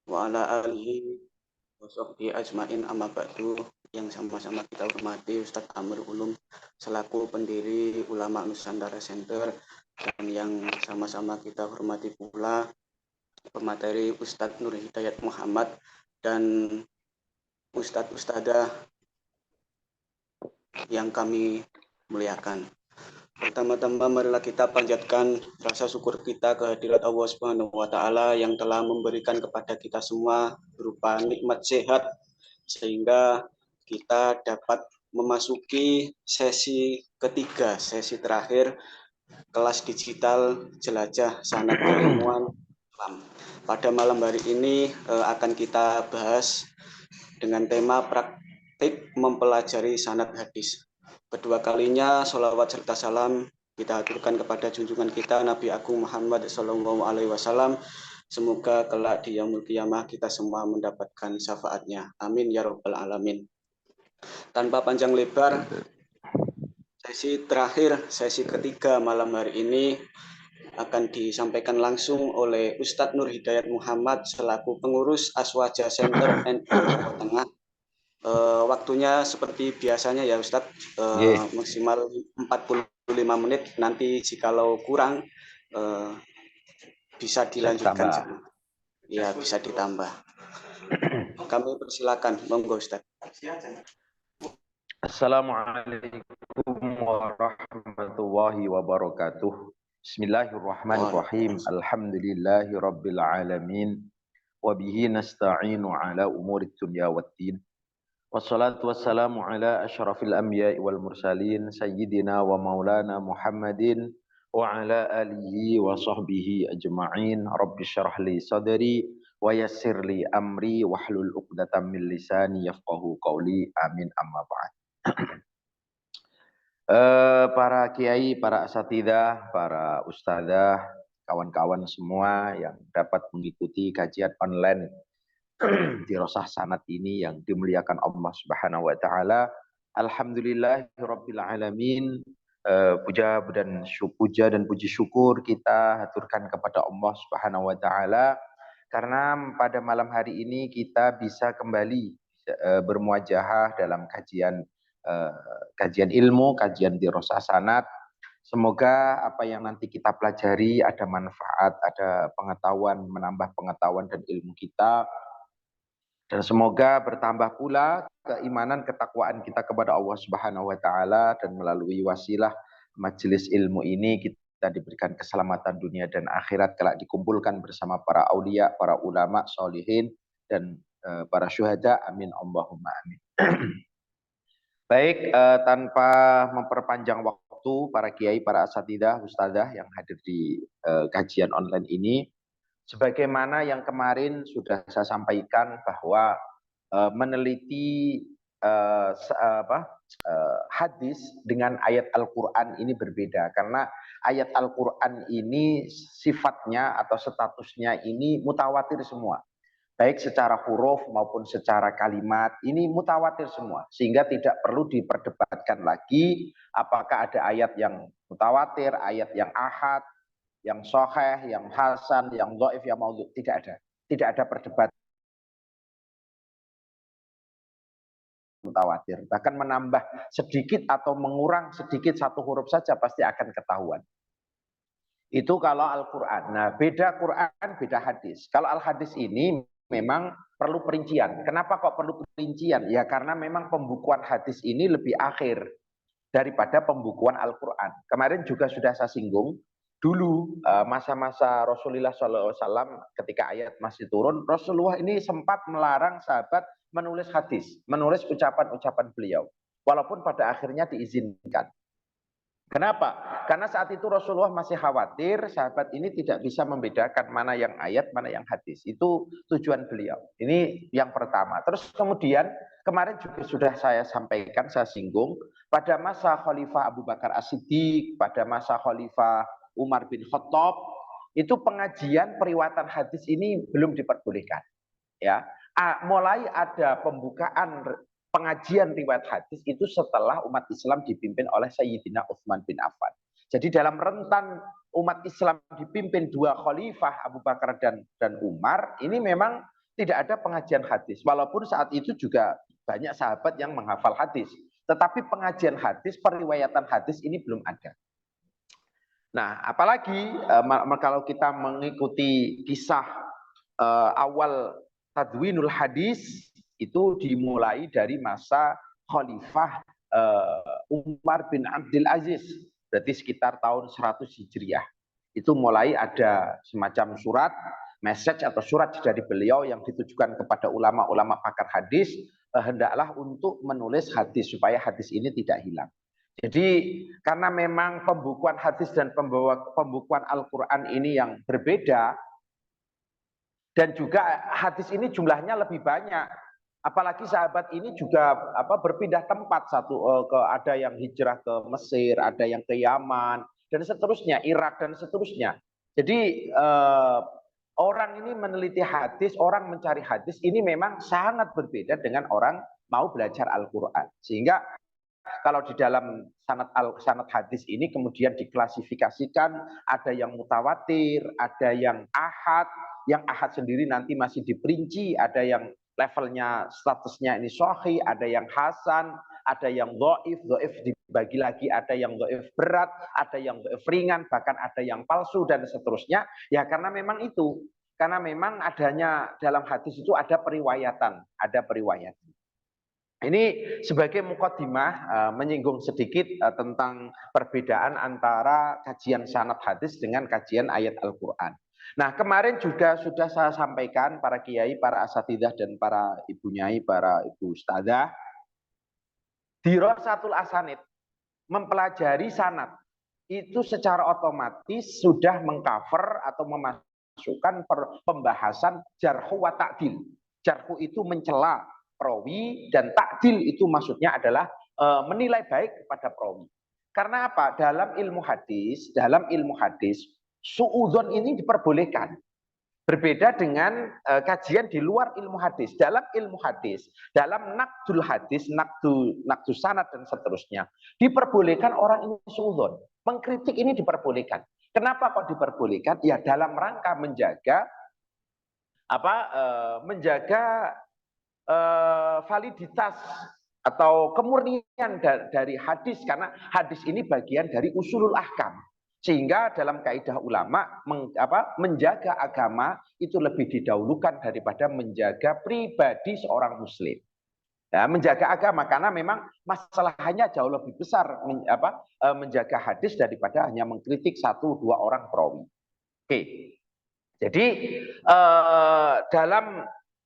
wa ala alihi wa sahbihi ajmain amma ba'du. Yang sama-sama kita hormati Ustadz Amr Ulum selaku pendiri Ulama Nusantara Center, dan yang sama-sama kita hormati pula pemateri Ustadz Nur Hidayat Muhammad dan Ustadz Ustadzah yang kami muliakan. Pertama-tama marilah kita panjatkan rasa syukur kita kehadirat Allah Subhanahu wa taala yang telah memberikan kepada kita semua berupa nikmat sehat sehingga kita dapat memasuki sesi ketiga, sesi terakhir kelas digital jelajah sanad keilmuan Islam. Pada malam hari ini akan kita bahas dengan tema praktik mempelajari sanad hadis. Kedua kalinya sholawat serta salam kita aturkan kepada junjungan kita Nabi Agung Muhammad SAW. Semoga kelak di yaumul qiyamah kita semua mendapatkan syafaatnya. Amin ya rabbal alamin. Tanpa panjang lebar, sesi terakhir, sesi ketiga malam hari ini akan disampaikan langsung oleh Ustadz Nur Hidayat Muhammad selaku pengurus Aswaja Center NU Jawa Tengah. Waktunya seperti biasanya ya Ustadz, maksimal 45 menit. Nanti jikalau kurang bisa dilanjutkan. Ya, bisa ditambah. Kami persilakan, monggo Ustadz. Assalamualaikum warahmatullahi wabarakatuh. Bismillahirrahmanirrahim. Alhamdulillahi rabbil alamin. Wabihi nasta'inu ala umurid dunya waddin. Wassalatu wassalamu ala asyrafil anbiya'i wal mursalin sayyidina wa maulana Muhammadin wa ala alihi wa sahbihi ajma'in. Rabbi syrah li sadri wa yassir li amri wahlul 'uqdatam min lisani yafqahu qawli. Amin amma ba'd. Para kiai, para asatidzah, para ustadzah, kawan-kawan semua yang dapat mengikuti kajian online dirasah sanad ini yang dimuliakan Allah Subhanahu wa taala. Alhamdulillahirabbil alamin. Puja dan puji syukur kita haturkan kepada Allah Subhanahu wa taala karena pada malam hari ini kita bisa kembali bermuajahah dalam kajian ilmu, kajian dirasah sanad. Semoga apa yang nanti kita pelajari ada manfaat, ada pengetahuan, menambah pengetahuan dan ilmu kita. Dan semoga bertambah pula keimanan, ketakwaan kita kepada Allah Subhanahu wa taala, dan melalui wasilah majelis ilmu ini kita diberikan keselamatan dunia dan akhirat kelak dikumpulkan bersama para aulia, para ulama, sholihin dan para syuhada. Amin Allahumma amin. Baik, tanpa memperpanjang waktu, para kiai, para asatidzah, ustadzah yang hadir di kajian online ini, sebagaimana yang kemarin sudah saya sampaikan bahwa meneliti hadis dengan ayat Al-Quran ini berbeda, karena ayat Al-Quran ini sifatnya atau statusnya ini mutawatir semua, baik secara huruf maupun secara kalimat, ini mutawatir semua, sehingga tidak perlu diperdebatkan lagi apakah ada ayat yang mutawatir, ayat yang ahad, yang sahih, yang hasan, yang dhaif, yang maudhu'. Tidak ada perdebatan mutawatir. Bahkan menambah sedikit atau mengurang sedikit satu huruf saja pasti akan ketahuan. Itu kalau Al-Quran. Nah, beda Quran, beda hadis. Kalau Al-Hadis ini memang perlu perincian. Kenapa kok perlu perincian? Ya karena memang pembukuan hadis ini lebih akhir daripada pembukuan Al-Quran. Kemarin juga sudah saya singgung, dulu masa-masa Rasulullah SAW ketika ayat masih turun, Rasulullah ini sempat melarang sahabat menulis hadis, menulis ucapan-ucapan beliau, walaupun pada akhirnya diizinkan. Kenapa? Karena saat itu Rasulullah masih khawatir sahabat ini tidak bisa membedakan mana yang ayat, mana yang hadis. Itu tujuan beliau. Ini yang pertama. Terus kemudian kemarin juga sudah saya sampaikan, saya singgung, pada masa Khalifah Abu Bakar As-Siddiq, pada masa Khalifah Umar bin Khattab, itu pengajian periwayatan hadis ini belum diperbolehkan. Ya, mulai ada pembukaan pengajian riwayat hadis itu setelah umat Islam dipimpin oleh Sayyidina Utsman bin Affan. Jadi dalam rentan umat Islam dipimpin dua khalifah, Abu Bakar dan Umar, ini memang Tidak ada pengajian hadis. Walaupun saat itu juga banyak sahabat yang menghafal hadis. Tetapi pengajian hadis, periwayatan hadis ini belum ada. Nah, apalagi kalau kita mengikuti kisah awal tadwinul hadis, itu dimulai dari masa Khalifah Umar bin Abdul Aziz. Berarti sekitar tahun 100 Hijriah. Itu mulai ada semacam surat, message atau surat dari beliau yang ditujukan kepada ulama-ulama pakar hadis, hendaklah untuk menulis hadis supaya hadis ini tidak hilang. Jadi karena memang pembukuan hadis dan pembukuan Al-Quran ini yang berbeda, dan juga hadis ini jumlahnya lebih banyak. Apalagi sahabat ini juga berpindah tempat, ada yang hijrah ke Mesir, ada yang ke Yaman, dan seterusnya, Irak dan seterusnya. Jadi orang ini meneliti hadis, orang mencari hadis ini memang sangat berbeda dengan orang mau belajar Al-Quran. Sehingga kalau di dalam sanad hadis ini kemudian diklasifikasikan, ada yang mutawatir, ada yang ahad sendiri nanti masih diperinci, ada yang levelnya statusnya ini sahih, ada yang hasan, ada yang dhaif dibagi lagi, ada yang dhaif berat, ada yang dhaif ringan, bahkan ada yang palsu dan seterusnya. Ya karena memang itu, karena memang adanya dalam hadis itu ada periwayatan, ada periwayatan. Ini sebagai mukaddimah menyinggung sedikit tentang perbedaan antara kajian sanad hadis dengan kajian ayat Al-Quran. Nah, kemarin juga sudah saya sampaikan para kiai, para asatidzah dan para ibu nyai, para ibu ustadzah, dirasatul asanid, mempelajari sanad itu secara otomatis sudah mengcover atau memasukkan pembahasan jarhu wa ta'dil. Jarhu itu mencela perawi, dan takdil itu maksudnya adalah menilai baik kepada perawi. Karena apa? Dalam ilmu hadis, suudzon ini diperbolehkan. Berbeda dengan kajian di luar ilmu hadis. Dalam ilmu hadis, dalam naqdul hadis, naqdu sanad dan seterusnya, diperbolehkan orang ini suudzon. Mengkritik ini diperbolehkan. Kenapa kok diperbolehkan? Ya dalam rangka menjaga validitas atau kemurnian dari hadis, karena hadis ini bagian dari usulul ahkam, sehingga dalam kaidah ulama menjaga agama itu lebih didahulukan daripada menjaga pribadi seorang muslim. Ya, menjaga agama karena memang masalahnya jauh lebih besar menjaga hadis daripada hanya mengkritik 1-2 orang perawi. Oke. Jadi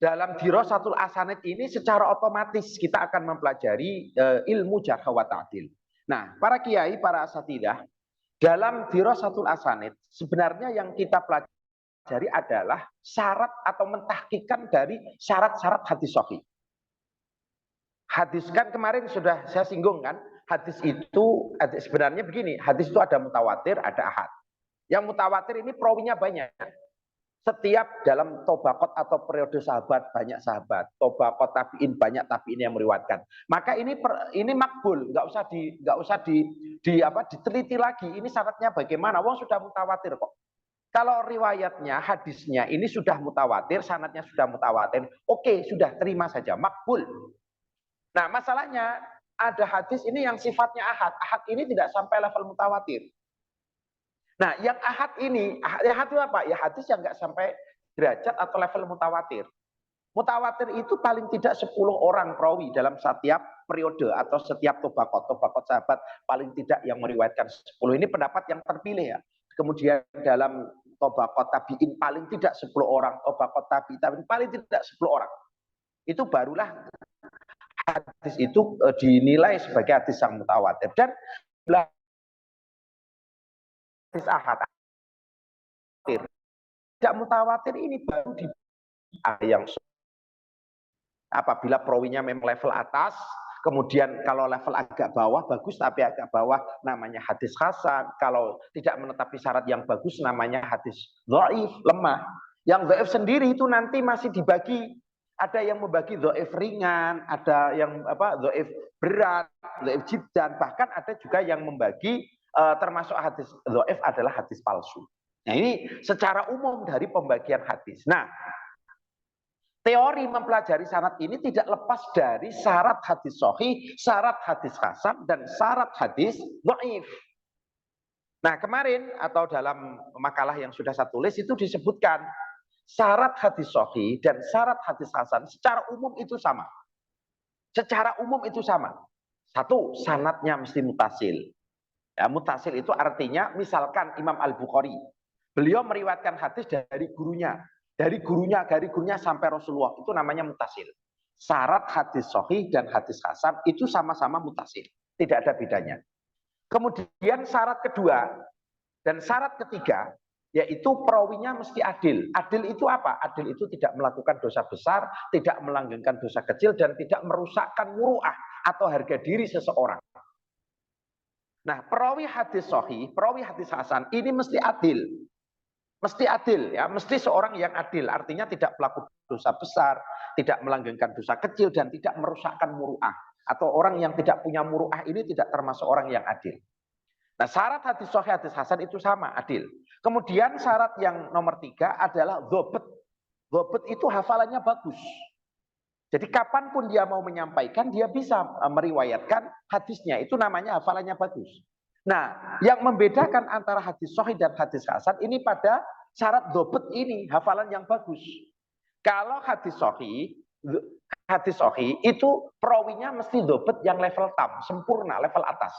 dalam dirasatul asanid ini secara otomatis kita akan mempelajari ilmu jarh wa ta'dil. Nah, para kiai, para asatidzah, dalam dirasatul asanid sebenarnya yang kita pelajari adalah syarat atau mentahqiqan dari syarat-syarat hadis sahih. Hadis kan kemarin sudah saya singgung kan, hadis itu sebenarnya begini, hadis itu ada mutawatir, ada ahad. Yang mutawatir ini perawinya banyak. Setiap dalam tobakot atau periode sahabat banyak sahabat, tobakot tabiin banyak tabiin yang meriwayatkan. Maka ini makbul, nggak usah diteliti lagi. Ini syaratnya bagaimana? Wong sudah mutawatir kok. Kalau riwayatnya, hadisnya ini sudah mutawatir, sanadnya sudah mutawatir, oke, sudah terima saja, makbul. Nah, masalahnya ada hadis ini yang sifatnya ahad. Ahad ini tidak sampai level mutawatir. Nah, yang ahad ini, ahad itu apa? Ya hadis yang nggak sampai derajat atau level mutawatir. Mutawatir itu paling tidak 10 orang perawi dalam setiap periode atau setiap tobakot sahabat paling tidak yang meriwayatkan 10. Ini pendapat yang terpilih ya. Kemudian dalam tobakot tabiin paling tidak 10 orang, tobakot tabiin paling tidak 10 orang. Itu barulah hadis itu dinilai sebagai hadis yang mutawatir. Dan hadis ahad tidak mutawatir ini baru di yang apabila perawinya memang level atas, kemudian kalau level agak bawah bagus tapi agak bawah namanya hadis hasan, kalau tidak menetapi syarat yang bagus namanya hadis dhaif, lemah. Yang dhaif sendiri itu nanti masih dibagi, ada yang membagi dhaif ringan, ada yang dhaif berat, dhaif jiddan, bahkan ada juga yang membagi termasuk hadis dhaif adalah hadis palsu. Nah, ini secara umum dari pembagian hadis. Nah, Teori mempelajari sanad ini tidak lepas dari syarat hadis sahih, syarat hadis hasan, dan syarat hadis dhaif. Nah, kemarin atau dalam makalah yang sudah saya tulis itu disebutkan syarat hadis sahih dan syarat hadis hasan secara umum itu sama. Secara umum itu sama. Satu, sanadnya mesti mutasil. Ya, mutasil itu artinya misalkan Imam Al-Bukhari, beliau meriwayatkan hadis dari gurunya sampai Rasulullah, itu namanya mutasil. Syarat hadis sahih dan hadis hasan itu sama-sama mutasil, tidak ada bedanya. Kemudian syarat kedua dan syarat ketiga yaitu perawinya mesti adil. Adil itu apa? Adil itu tidak melakukan dosa besar, tidak melanggengkan dosa kecil, dan tidak merusakkan muru'ah atau harga diri seseorang. Nah, perawi hadis sahih, perawi hadis hasan ini mesti adil. Mesti adil ya, mesti seorang yang adil, artinya tidak pelaku dosa besar, tidak melanggengkan dosa kecil, dan tidak merusakkan muru'ah. Atau orang yang tidak punya muru'ah ini tidak termasuk orang yang adil. Nah, syarat hadis sahih, hadis hasan itu sama, adil. Kemudian syarat yang nomor 3 adalah dhobet. Dhobet itu hafalannya bagus. Jadi kapanpun dia mau menyampaikan, dia bisa meriwayatkan hadisnya, itu namanya hafalannya bagus. Nah, yang membedakan antara hadis sahih dan hadis hasan ini pada syarat dhobet ini, hafalan yang bagus. Kalau hadis sahih itu perawinya mesti dhobet yang level tam, sempurna, level atas.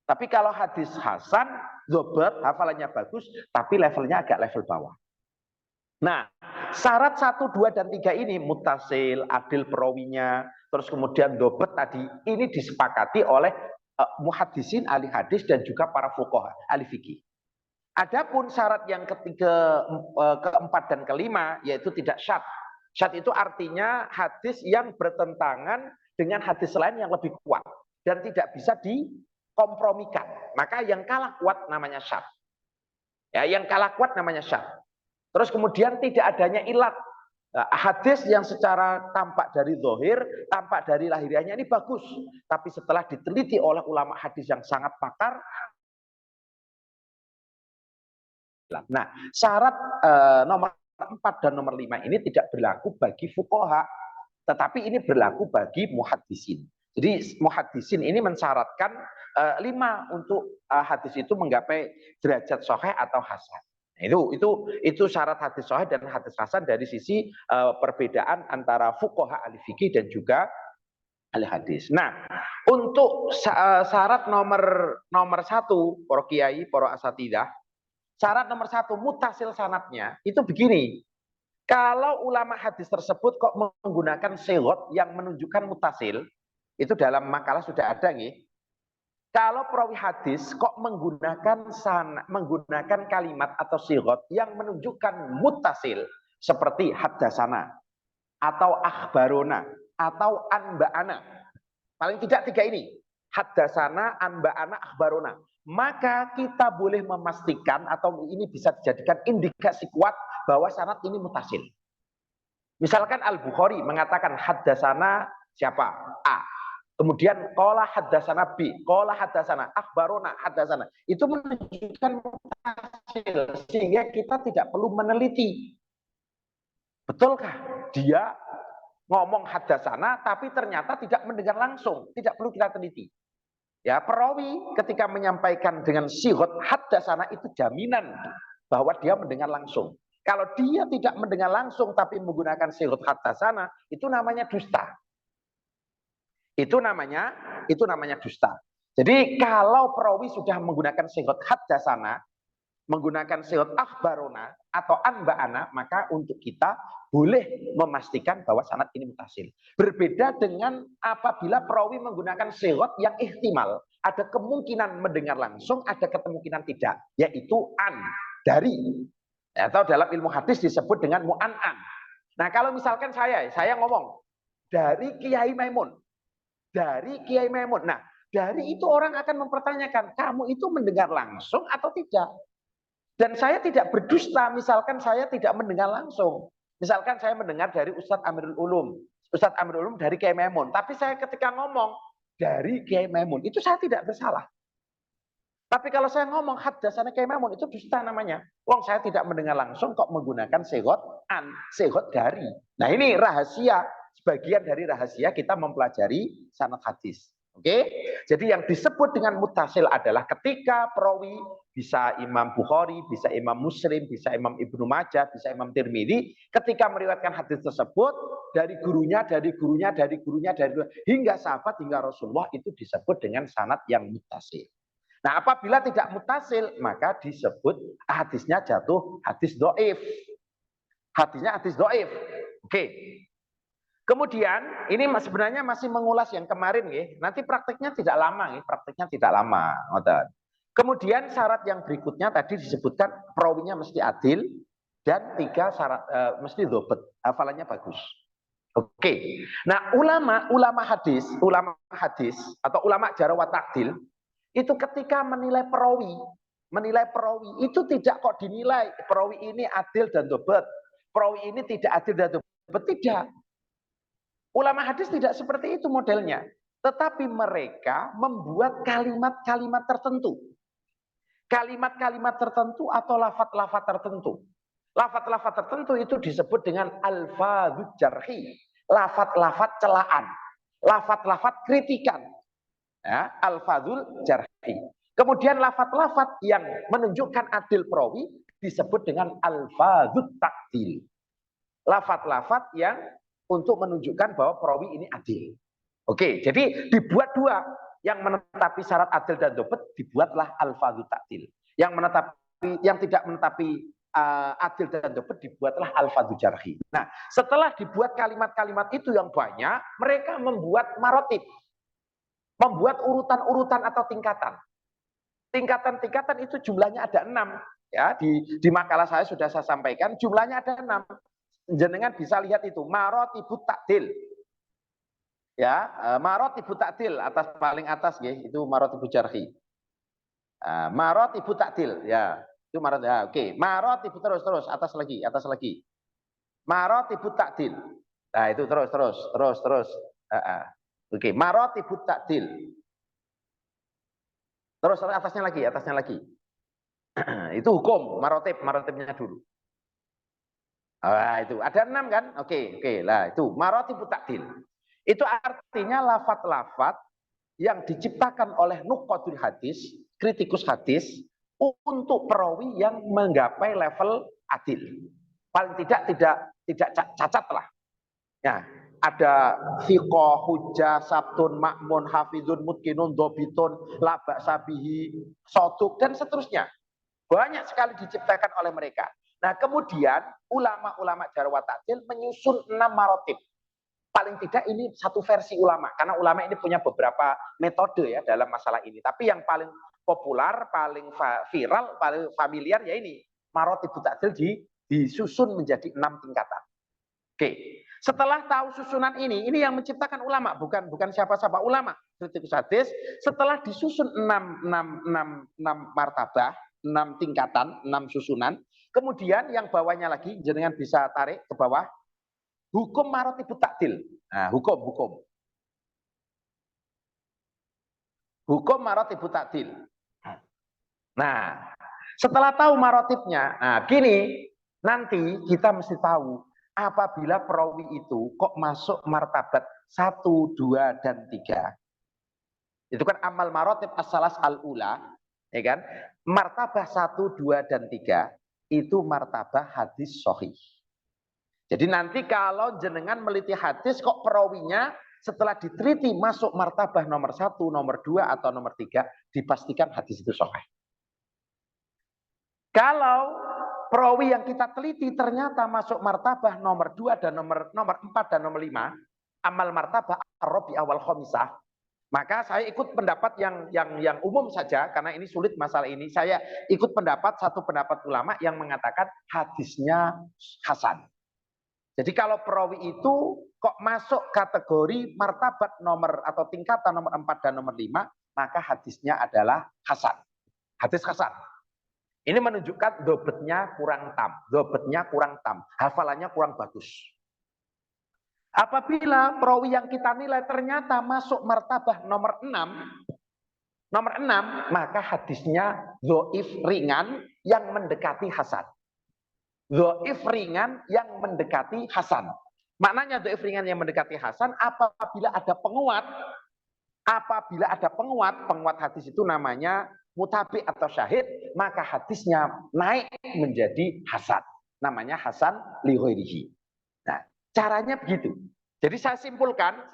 Tapi kalau hadis hasan, dhobet, hafalannya bagus, tapi levelnya agak level bawah. Nah, syarat 1, 2, dan 3 ini, mutasil, adil perawinya, terus kemudian dhobet tadi, ini disepakati oleh muhaddisin, ahli hadis, dan juga para fuqaha, ahli fikih. Adapun syarat yang keempat dan kelima yaitu tidak syadz. Syadz itu artinya hadis yang bertentangan dengan hadis lain yang lebih kuat dan tidak bisa dikompromikan. Maka yang kalah kuat namanya syadz. Ya, yang kalah kuat namanya syadz. Terus kemudian tidak adanya ilat. Hadis yang secara tampak dari zahir, tampak dari lahiriahnya ini bagus, tapi setelah diteliti oleh ulama hadis yang sangat pakar. Nah, syarat nomor 4 dan nomor 5 ini tidak berlaku bagi fuqaha, tetapi ini berlaku bagi muhaddisin. Jadi muhaddisin ini mensyaratkan 5 untuk hadis itu menggapai derajat sahih atau hasan. Itu syarat hadis sahih dan hadis hasan dari sisi perbedaan antara fuqaha ahli fikih dan juga ahli hadis. Nah, untuk syarat nomor 1, para kiai, para asatidzah, syarat nomor 1 mutasil sanadnya itu begini. Kalau ulama hadis tersebut kok menggunakan sighah yang menunjukkan mutasil, itu dalam makalah sudah ada nih. Kalau perawi hadis kok menggunakan kalimat atau sighah yang menunjukkan mutasil seperti haddatsana atau akhbarona atau anba'ana. Paling tidak 3 ini. Haddatsana, anba'ana, akhbarona. Maka kita boleh memastikan atau ini bisa dijadikan indikasi kuat bahwa sanad ini mutasil. Misalkan Al-Bukhari mengatakan haddatsana siapa? A. Kemudian qala haddatsana B, qala haddatsana akhbarona haddatsana. Itu menunjukkan mutasil sehingga kita tidak perlu meneliti. Betulkah dia ngomong haddatsana tapi ternyata tidak mendengar langsung, tidak perlu kita teliti. Ya, perawi ketika menyampaikan dengan sighah haddatsana itu jaminan bahwa dia mendengar langsung. Kalau dia tidak mendengar langsung tapi menggunakan sighah haddatsana, itu namanya dusta. Itu namanya dusta. Jadi kalau perawi sudah menggunakan sighah haddatsana, menggunakan sighah akhbarona atau anba'ana, maka untuk kita boleh memastikan bahwa sanad ini mutasil. Berbeda dengan apabila perawi menggunakan sighah yang ihtimal, ada kemungkinan mendengar langsung, ada kemungkinan tidak, yaitu an, dari, atau dalam ilmu hadis disebut dengan mu'an'an. Nah, kalau misalkan saya ngomong dari Kiai Maimun, dari Kiai Maimun. Nah, dari itu orang akan mempertanyakan, kamu itu mendengar langsung atau tidak? Dan saya tidak berdusta, misalkan saya tidak mendengar langsung. Misalkan saya mendengar dari Ustadz Amirul Ulum dari Kiai Maimun. Tapi saya ketika ngomong dari Kiai Maimun, itu saya tidak bersalah. Tapi kalau saya ngomong haddatsana Kiai Maimun itu dusta namanya. Wong saya tidak mendengar langsung kok menggunakan segot dari. Nah, ini rahasia, sebagian dari rahasia kita mempelajari sanad hadis. Oke? Jadi yang disebut dengan muttasil adalah ketika perawi bisa Imam Bukhari, bisa Imam Muslim, bisa Imam Ibnu Majah, bisa Imam Tirmidzi, ketika meriwayatkan hadis tersebut dari gurunya, dari gurunya, dari gurunya, hingga sahabat, hingga Rasulullah, itu disebut dengan sanad yang muttasil. Nah, apabila tidak mutasil, maka disebut hadisnya jatuh hadis doif. Hadisnya hadis doif. Oke. Kemudian, ini sebenarnya masih mengulas yang kemarin, ya. Nanti prakteknya tidak lama, ya. Prakteknya tidak lama. Kemudian syarat yang berikutnya tadi disebutkan perawinya mesti adil, dan 3 syarat mesti dobet, hafalannya bagus. Oke. Nah, ulama hadis atau ulama jarh wa ta'dil itu ketika menilai perawi itu tidak kok dinilai perawi ini adil dan dobet, perawi ini tidak adil dan dobet, tidak. Ulama hadis tidak seperti itu modelnya, tetapi mereka membuat kalimat-kalimat tertentu. Kalimat-kalimat tertentu atau lafaz-lafaz tertentu. Lafaz-lafaz tertentu itu disebut dengan alfadzuj jarhi, lafaz-lafaz celaan, lafaz-lafaz kritikan. Ya, alfadzul jarhi. Kemudian lafaz-lafaz yang menunjukkan adil perawi disebut dengan alfadzut ta'dil. Lafaz-lafaz yang untuk menunjukkan bahwa perawi ini adil. Oke, jadi dibuat 2. Yang menetapi syarat adil dan dobet dibuatlah alfadzut ta'dil. Yang tidak menetapi adil dan dobet dibuatlah alfadzul jarhi. Nah, setelah dibuat kalimat-kalimat itu yang banyak, mereka membuat marotib. Membuat urutan-urutan atau tingkatan. Tingkatan-tingkatan itu jumlahnya ada 6. Ya, di makalah saya sudah saya sampaikan, jumlahnya ada 6. Jenengan bisa lihat itu, marotibut ta'dil. Ya, marotibut ta'dil atas paling atas ya, itu marotibut jarhi. Marotibut ta'dil, ya. Itu marot ya, oke. Marotibut terus atas lagi. Marotibut ta'dil. Nah, itu terus. Oke, marotibut ta'dil. Terus atasnya lagi. Itu hukum, marotibnya dulu. Itu ada 6 kan? Oke. Lah itu marotibut ta'dil. Itu artinya lafaz-lafaz yang diciptakan oleh nuqatul hadis, kritikus hadis, untuk perawi yang menggapai level adil. Paling tidak cacat lah. Ya, ada thiqah, hujjah, sabtun, makmun, hafidun, mutkinun, dobitun, laba sabihi, soduk, dan seterusnya. Banyak sekali diciptakan oleh mereka. Nah, kemudian ulama-ulama jarh wa ta'dil menyusun 6 marotib. Paling tidak ini satu versi ulama, karena ulama ini punya beberapa metode ya dalam masalah ini. Tapi yang paling populer, paling viral, paling familiar ya ini marotibut ta'dil disusun menjadi 6 tingkatan. Oke. Setelah tahu susunan ini yang menciptakan ulama, bukan siapa-siapa ulama, kritikus hadis. Setelah disusun 6 martabah, 6 tingkatan, 6 susunan, kemudian yang bawahnya lagi, jenengan bisa tarik ke bawah, hukum marotibut ta'dil. Nah, hukum marotibut ta'dil. Nah, setelah tahu marotibnya, nah gini, nanti kita mesti tahu apabila perawi itu kok masuk martabat 1, 2, dan 3. Itu kan amal marotib as-salas al-ula, ya kan? Martabah 1, 2, dan 3 itu martabah hadis sahih. Jadi nanti kalau jenengan meliti hadis kok perawinya setelah diteliti masuk martabah nomor 1, nomor 2, atau nomor 3, dipastikan hadis itu sahih. Kalau perawi yang kita teliti ternyata masuk martabah nomor 2 dan nomor 4 dan nomor 5, amal martabah ar-rabi awal khomisah, maka saya ikut pendapat yang umum saja, karena ini sulit masalah ini. Saya ikut satu pendapat ulama yang mengatakan hadisnya hasan. Jadi kalau perawi itu kok masuk kategori martabat nomor atau tingkatan nomor 4 dan nomor 5, maka hadisnya adalah hasan. Hadis hasan. Ini menunjukkan dobetnya kurang tam, hafalannya kurang bagus. Apabila perawi yang kita nilai ternyata masuk martabah nomor 6, Nomor 6, maka hadisnya dhaif ringan yang mendekati hasan. Dhaif ringan yang mendekati hasan. Maknanya dhaif ringan yang mendekati hasan apabila ada penguat. Apabila ada penguat hadis itu namanya mutabi atau syahid, maka hadisnya naik menjadi hasan. Namanya hasan li ghairihi. Nah, caranya begitu. Jadi saya simpulkan,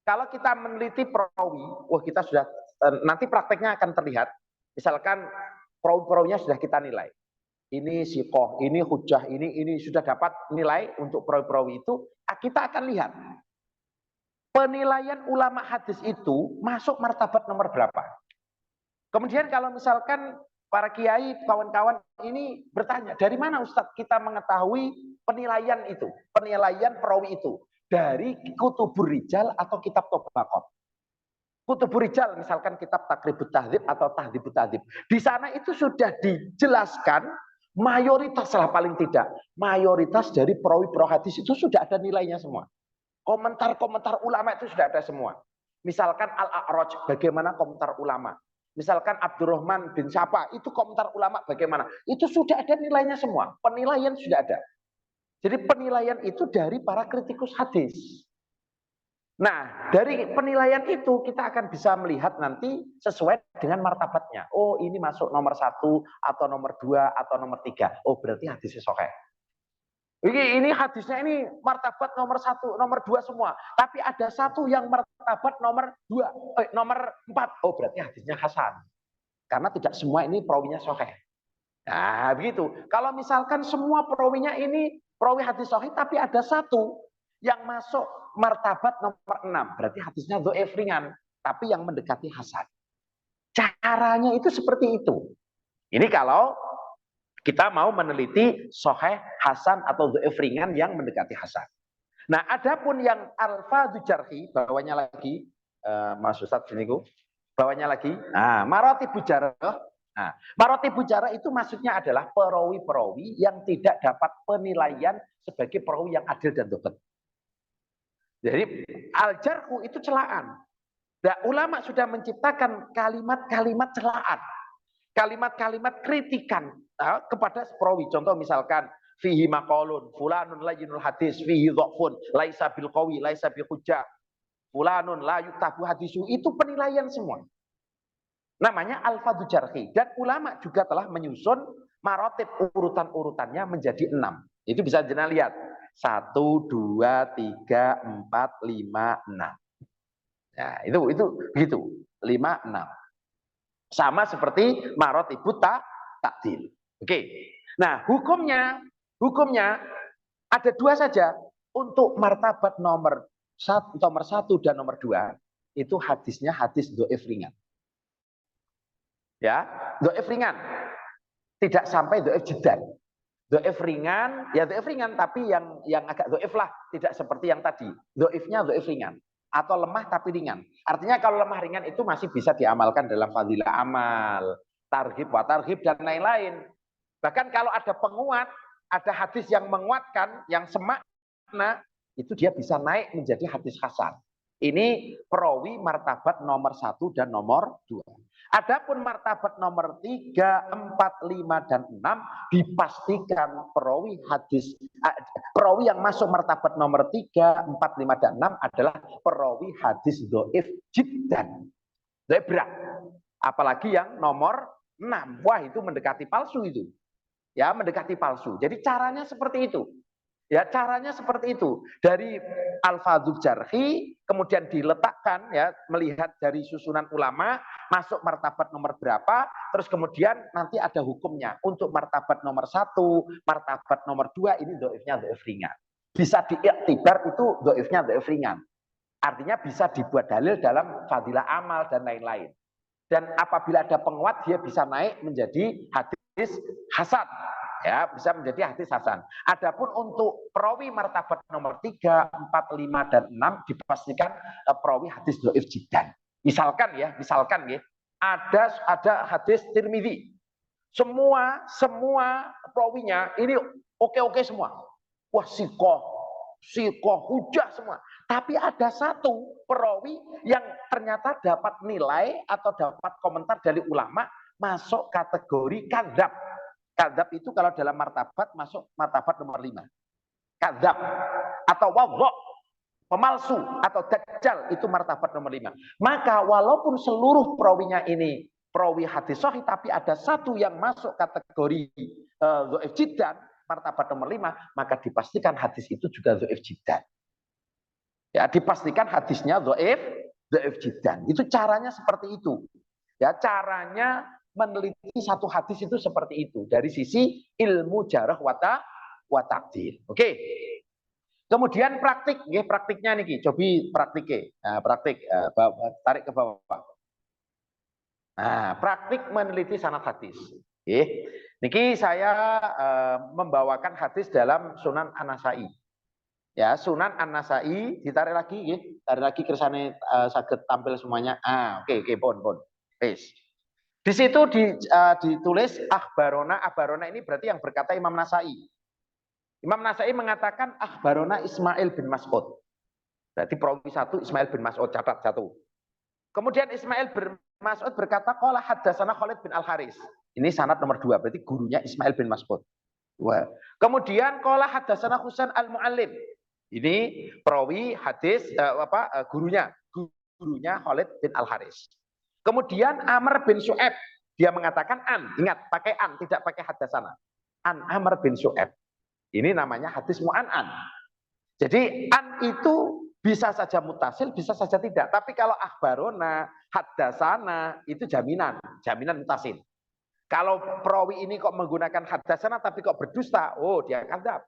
kalau kita meneliti perawi, wah kita sudah nanti prakteknya akan terlihat. Misalkan perawi-perawinya sudah kita nilai. Ini siqoh, ini hujah, ini sudah dapat nilai untuk perawi-perawi itu, kita akan lihat. Penilaian ulama hadis itu masuk martabat nomor berapa. Kemudian kalau misalkan para kiai, kawan-kawan ini bertanya, dari mana Ustadz kita mengetahui penilaian itu, penilaian perawi itu? Dari Kutubur Rijal atau kitab Tobaqot. Kutubur Rijal misalkan kitab Takribut Tahdzib atau Tahdzibut Tahdzib. Di sana itu sudah dijelaskan mayoritas lah paling tidak. Mayoritas dari perawi-perawi hadis itu sudah ada nilainya semua. Komentar-komentar ulama itu sudah ada semua. Misalkan Al-A'raj, bagaimana komentar ulama. Misalkan Abdurrahman bin Syafa, itu komentar ulama bagaimana. Itu sudah ada nilainya semua. Penilaian sudah ada. Jadi penilaian itu dari para kritikus hadis. Nah, dari penilaian itu kita akan bisa melihat nanti sesuai dengan martabatnya. Oh, ini masuk nomor 1 atau nomor 2 atau nomor 3. Oh, berarti hadisnya sahih. Ini hadisnya ini martabat nomor 1, nomor 2 semua. Tapi ada satu yang martabat nomor 2, nomor 4. Oh, berarti hadisnya hasan. Karena tidak semua ini perawinya sahih. Nah, begitu. Kalau misalkan semua perawinya ini perawi hadis sahih, tapi ada satu yang masuk martabat nomor 6. Berarti hadisnya dhaif ringan, tapi yang mendekati hasan. Caranya itu seperti itu. Ini kalau kita mau meneliti sahih, hasan atau dhaif ringan yang mendekati hasan. Nah, adapun yang alfadzu jarhi, bawahnya lagi, Mas Ustadz sini bawahnya lagi. Nah, maratibul jarh. Nah, maratibul jarh itu maksudnya adalah perawi-perawi yang tidak dapat penilaian sebagai perawi yang adil dan dhabt. Jadi al-jarhu itu celaan. Nah, ulama sudah menciptakan kalimat-kalimat celaan, kalimat-kalimat kritikan kepada perawi. Contoh misalkan fihi maqalun, fulanun layyinul hadis, fihi dhafun, laisa bil qawi, laisa bi hujjah, fulanun la yuktabu hadisu. Itu penilaian semua. Namanya al-fadhu jarhi. Dan ulama juga telah menyusun maratib urutan-urutannya menjadi 6. Itu bisa jenengan lihat. 1, 2, 3, 4, 5, 6. Nah, itu begitu. 5, 6. Sama seperti maratibut ta'dil. Oke. Nah, hukumnya ada 2 saja. Untuk martabat nomor 1 dan nomor 2 itu hadisnya hadis dhaif ringan. Ya, dhaif ringan. Tidak sampai dhaif jiddan. Dhaif ringan, ya dhaif ringan tapi yang agak dhaif lah, tidak seperti yang tadi. Dhaifnya dhaif ringan atau lemah tapi ringan. Artinya kalau lemah ringan itu masih bisa diamalkan dalam fadilah amal, targhib wa targhib dan lain-lain. Bahkan kalau ada penguat, ada hadis yang menguatkan, yang semakna, itu dia bisa naik menjadi hadis hasan. Ini perawi martabat nomor 1 dan nomor 2. Adapun martabat nomor 3, 4, 5, dan 6 dipastikan perawi yang masuk martabat nomor 3, 4, 5, dan 6 adalah perawi hadis dhaif jiddan. Dhaif berat. Apalagi yang nomor 6. Wah, itu mendekati palsu itu. Ya, mendekati palsu. Jadi caranya seperti itu. Ya, caranya seperti itu. Dari al-fadhul jarhi kemudian diletakkan ya, melihat dari susunan ulama masuk martabat nomor berapa, terus kemudian nanti ada hukumnya. Untuk martabat nomor 1, martabat nomor 2 ini dhaifnya dhaif ringan. Bisa diiktibar itu dhaifnya dhaif ringan. Artinya bisa dibuat dalil dalam fadilah amal dan lain-lain. Dan apabila ada penguat dia bisa naik menjadi hadis hasan. Ya, bisa menjadi hadis hasan. Adapun untuk perawi martabat nomor 3, 4, 5, dan 6 dipastikan perawi hadis dhaif jiddan. Misalkan ya, ada hadis Tirmidzi. Semua perawinya ini oke-oke semua. Wah, siqah, sikoh, hujah semua. Tapi ada satu perawi yang ternyata dapat nilai atau dapat komentar dari ulama masuk kategori kadzab. Kadzab itu kalau dalam martabat masuk martabat nomor 5. Kadzab atau wadha, pemalsu atau dajjal itu martabat nomor 5. Maka walaupun seluruh perawinya ini perawi hadis sahih, tapi ada satu yang masuk kategori dhaif jiddan, martabat nomor 5, maka dipastikan hadis itu juga dhaif jiddan. Ya, dipastikan hadisnya dhaif jiddan. Itu caranya seperti itu. Ya, caranya meneliti satu hadis itu seperti itu dari sisi ilmu jarh wa ta'dil. Oke. Kemudian praktik, praktiknya nih, coba praktike. Nah, praktik, tarik ke bawah. Nah, praktik meneliti sanad hadis. Niki saya membawakan hadis dalam Sunan An-Nasai. Ya, Sunan An-Nasai, ditarik lagi, tarik lagi kersane saged tampil semuanya. Oke, pon. Wis. Di situ ditulis akhbarona ini berarti yang berkata Imam Nasai. Imam Nasai mengatakan akhbarona Ismail bin Mas'ud. Berarti perawi 1 Ismail bin Mas'ud, catat 1. Kemudian Ismail bin Mas'ud berkata qala haddatsana Khalid bin Al-Haris. Ini sanad nomor 2, berarti gurunya Ismail bin Mas'ud. Kemudian qala haddatsana Husain Al-Muallim. Ini perawi hadis gurunya Khalid bin Al-Haris. Kemudian Amr bin Syu'aib, dia mengatakan ingat pakai tidak pakai haddatsana. Amr bin Syu'aib. Ini namanya hadis mu'an'an. Jadi itu bisa saja mutasil, bisa saja tidak. Tapi kalau akhbarona, haddatsana itu jaminan mutasil. Kalau perawi ini kok menggunakan haddatsana tapi kok berdusta, dia kadzab.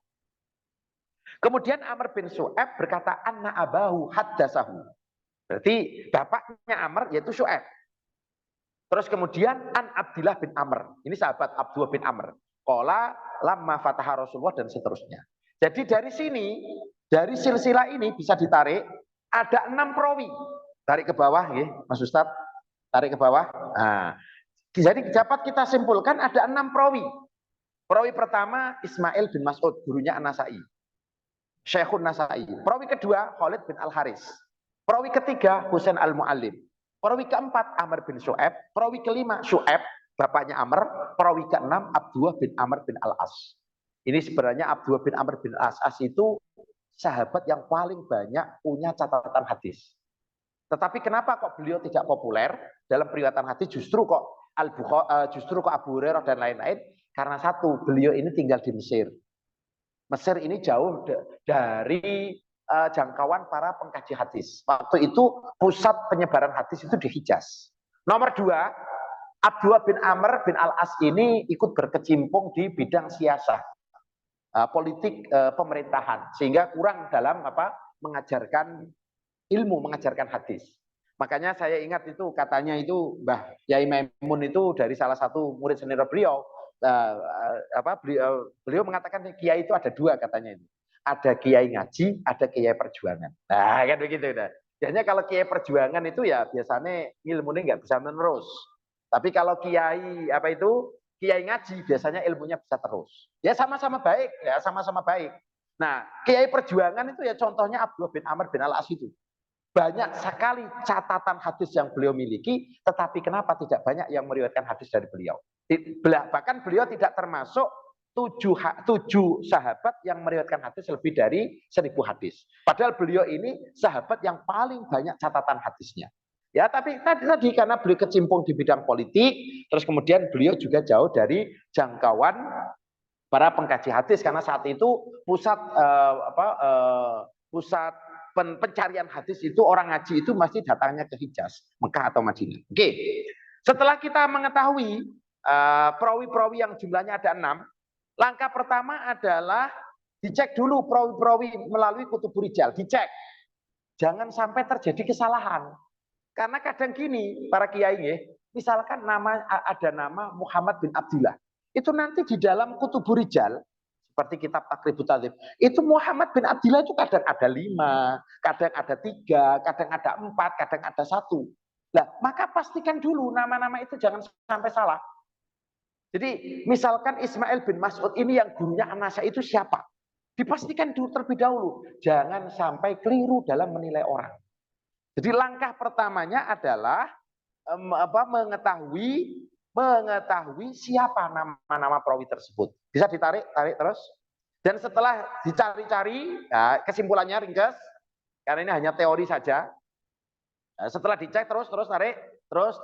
Kemudian Amr bin Syu'aib berkata anna abahu haddatsahu. Berarti bapaknya Amr yaitu Syu'aib. Terus kemudian an Abdillah bin Amr. Ini sahabat Abdullah bin Amr. Qala lamma fataha Rasulullah dan seterusnya. Jadi dari sini, dari silsilah ini bisa ditarik ada 6 perawi. Tarik ke bawah Mas Ustadz. Tarik ke bawah. Nah, jadi dapat kita simpulkan ada 6 perawi. Perawi pertama Ismail bin Mas'ud, gurunya An-Nasai. Syekhun Nasai. Perawi kedua Khalid bin Al-Haris. Perawi ketiga Husain Al-Muallim. Perawi keempat Amr bin Syu'aib. Perawi kelima Syu'aib, bapaknya Amr. Perawi keenam Abdullah bin Amr bin Al-As. Ini sebenarnya Abdullah bin Amr bin Al-As itu sahabat yang paling banyak punya catatan hadis. Tetapi kenapa kok beliau tidak populer dalam periwayatan hadis? Justru kok Abu Hurairah dan lain-lain? Karena satu, beliau ini tinggal di Mesir. Mesir ini jauh dari jangkauan para pengkaji hadis. Waktu itu pusat penyebaran hadis itu di Hijaz. Nomor 2, Abdullah bin Amr bin Al-As ini ikut berkecimpung di bidang siasah, politik pemerintahan, sehingga kurang dalam mengajarkan ilmu, mengajarkan hadis. Makanya saya ingat itu katanya itu Mbah Yai Maimun itu dari salah satu murid senior beliau, beliau mengatakan kiai itu ada 2 katanya itu. Ada kiai ngaji, ada kiai perjuangan. Nah, kan begitu. Biasanya kalau kiai perjuangan itu ya biasanya ilmunya nggak bisa menerus. Tapi kalau kiai kiai ngaji biasanya ilmunya bisa terus. Ya sama-sama baik, Nah, kiai perjuangan itu ya contohnya Abdullah bin Amr bin Al-As itu. Banyak sekali catatan hadis yang beliau miliki, tetapi kenapa tidak banyak yang meriwayatkan hadis dari beliau? Bahkan beliau tidak termasuk 7 sahabat yang meriwayatkan hadis lebih dari 1000 hadis. Padahal beliau ini sahabat yang paling banyak catatan hadisnya. Ya, tapi tadi karena beliau kecimpung di bidang politik, terus kemudian beliau juga jauh dari jangkauan para pengkaji hadis karena saat itu pusat pencarian hadis itu orang ngaji itu masih datangnya ke Hijaz, Mekah atau Madinah. Oke. Setelah kita mengetahui perawi-perawi yang jumlahnya ada 6, langkah pertama adalah dicek dulu perawi-perawi melalui kutubur rijal, dicek. Jangan sampai terjadi kesalahan. Karena kadang gini, para kiai, misalkan ada nama Muhammad bin Abdillah. Itu nanti di dalam kutubur rijal, seperti kitab Taqribut Tahdzib, itu Muhammad bin Abdillah itu kadang ada 5, kadang ada 3, kadang ada 4, kadang ada 1. Nah, maka pastikan dulu nama-nama itu jangan sampai salah. Jadi misalkan Ismail bin Mas'ud ini yang gurunya An-Nasai itu siapa? Dipastikan terlebih dahulu, jangan sampai keliru dalam menilai orang. Jadi langkah pertamanya adalah mengetahui siapa nama-nama perawi tersebut. Bisa tarik terus. Dan setelah dicari-cari, nah, kesimpulannya ringkas, karena ini hanya teori saja. Nah, setelah dicek terus tarik, terus.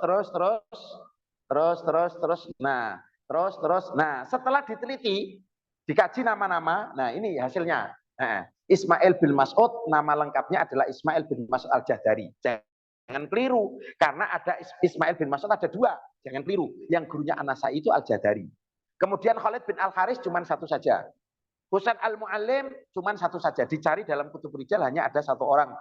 Nah, setelah diteliti, dikaji nama-nama. Nah, ini hasilnya. Nah, Ismail bin Mas'ud, nama lengkapnya adalah Ismail bin Mas'ud Al-Jahdari. Jangan keliru, karena ada Ismail bin Mas'ud ada dua. Jangan keliru. Yang gurunya An-Nasai itu Al-Jahdari. Kemudian Khalid bin Al-Haris cuma satu saja. Husain Al-Mu'allim cuma satu saja. Dicari dalam kutub rijal hanya ada satu orang.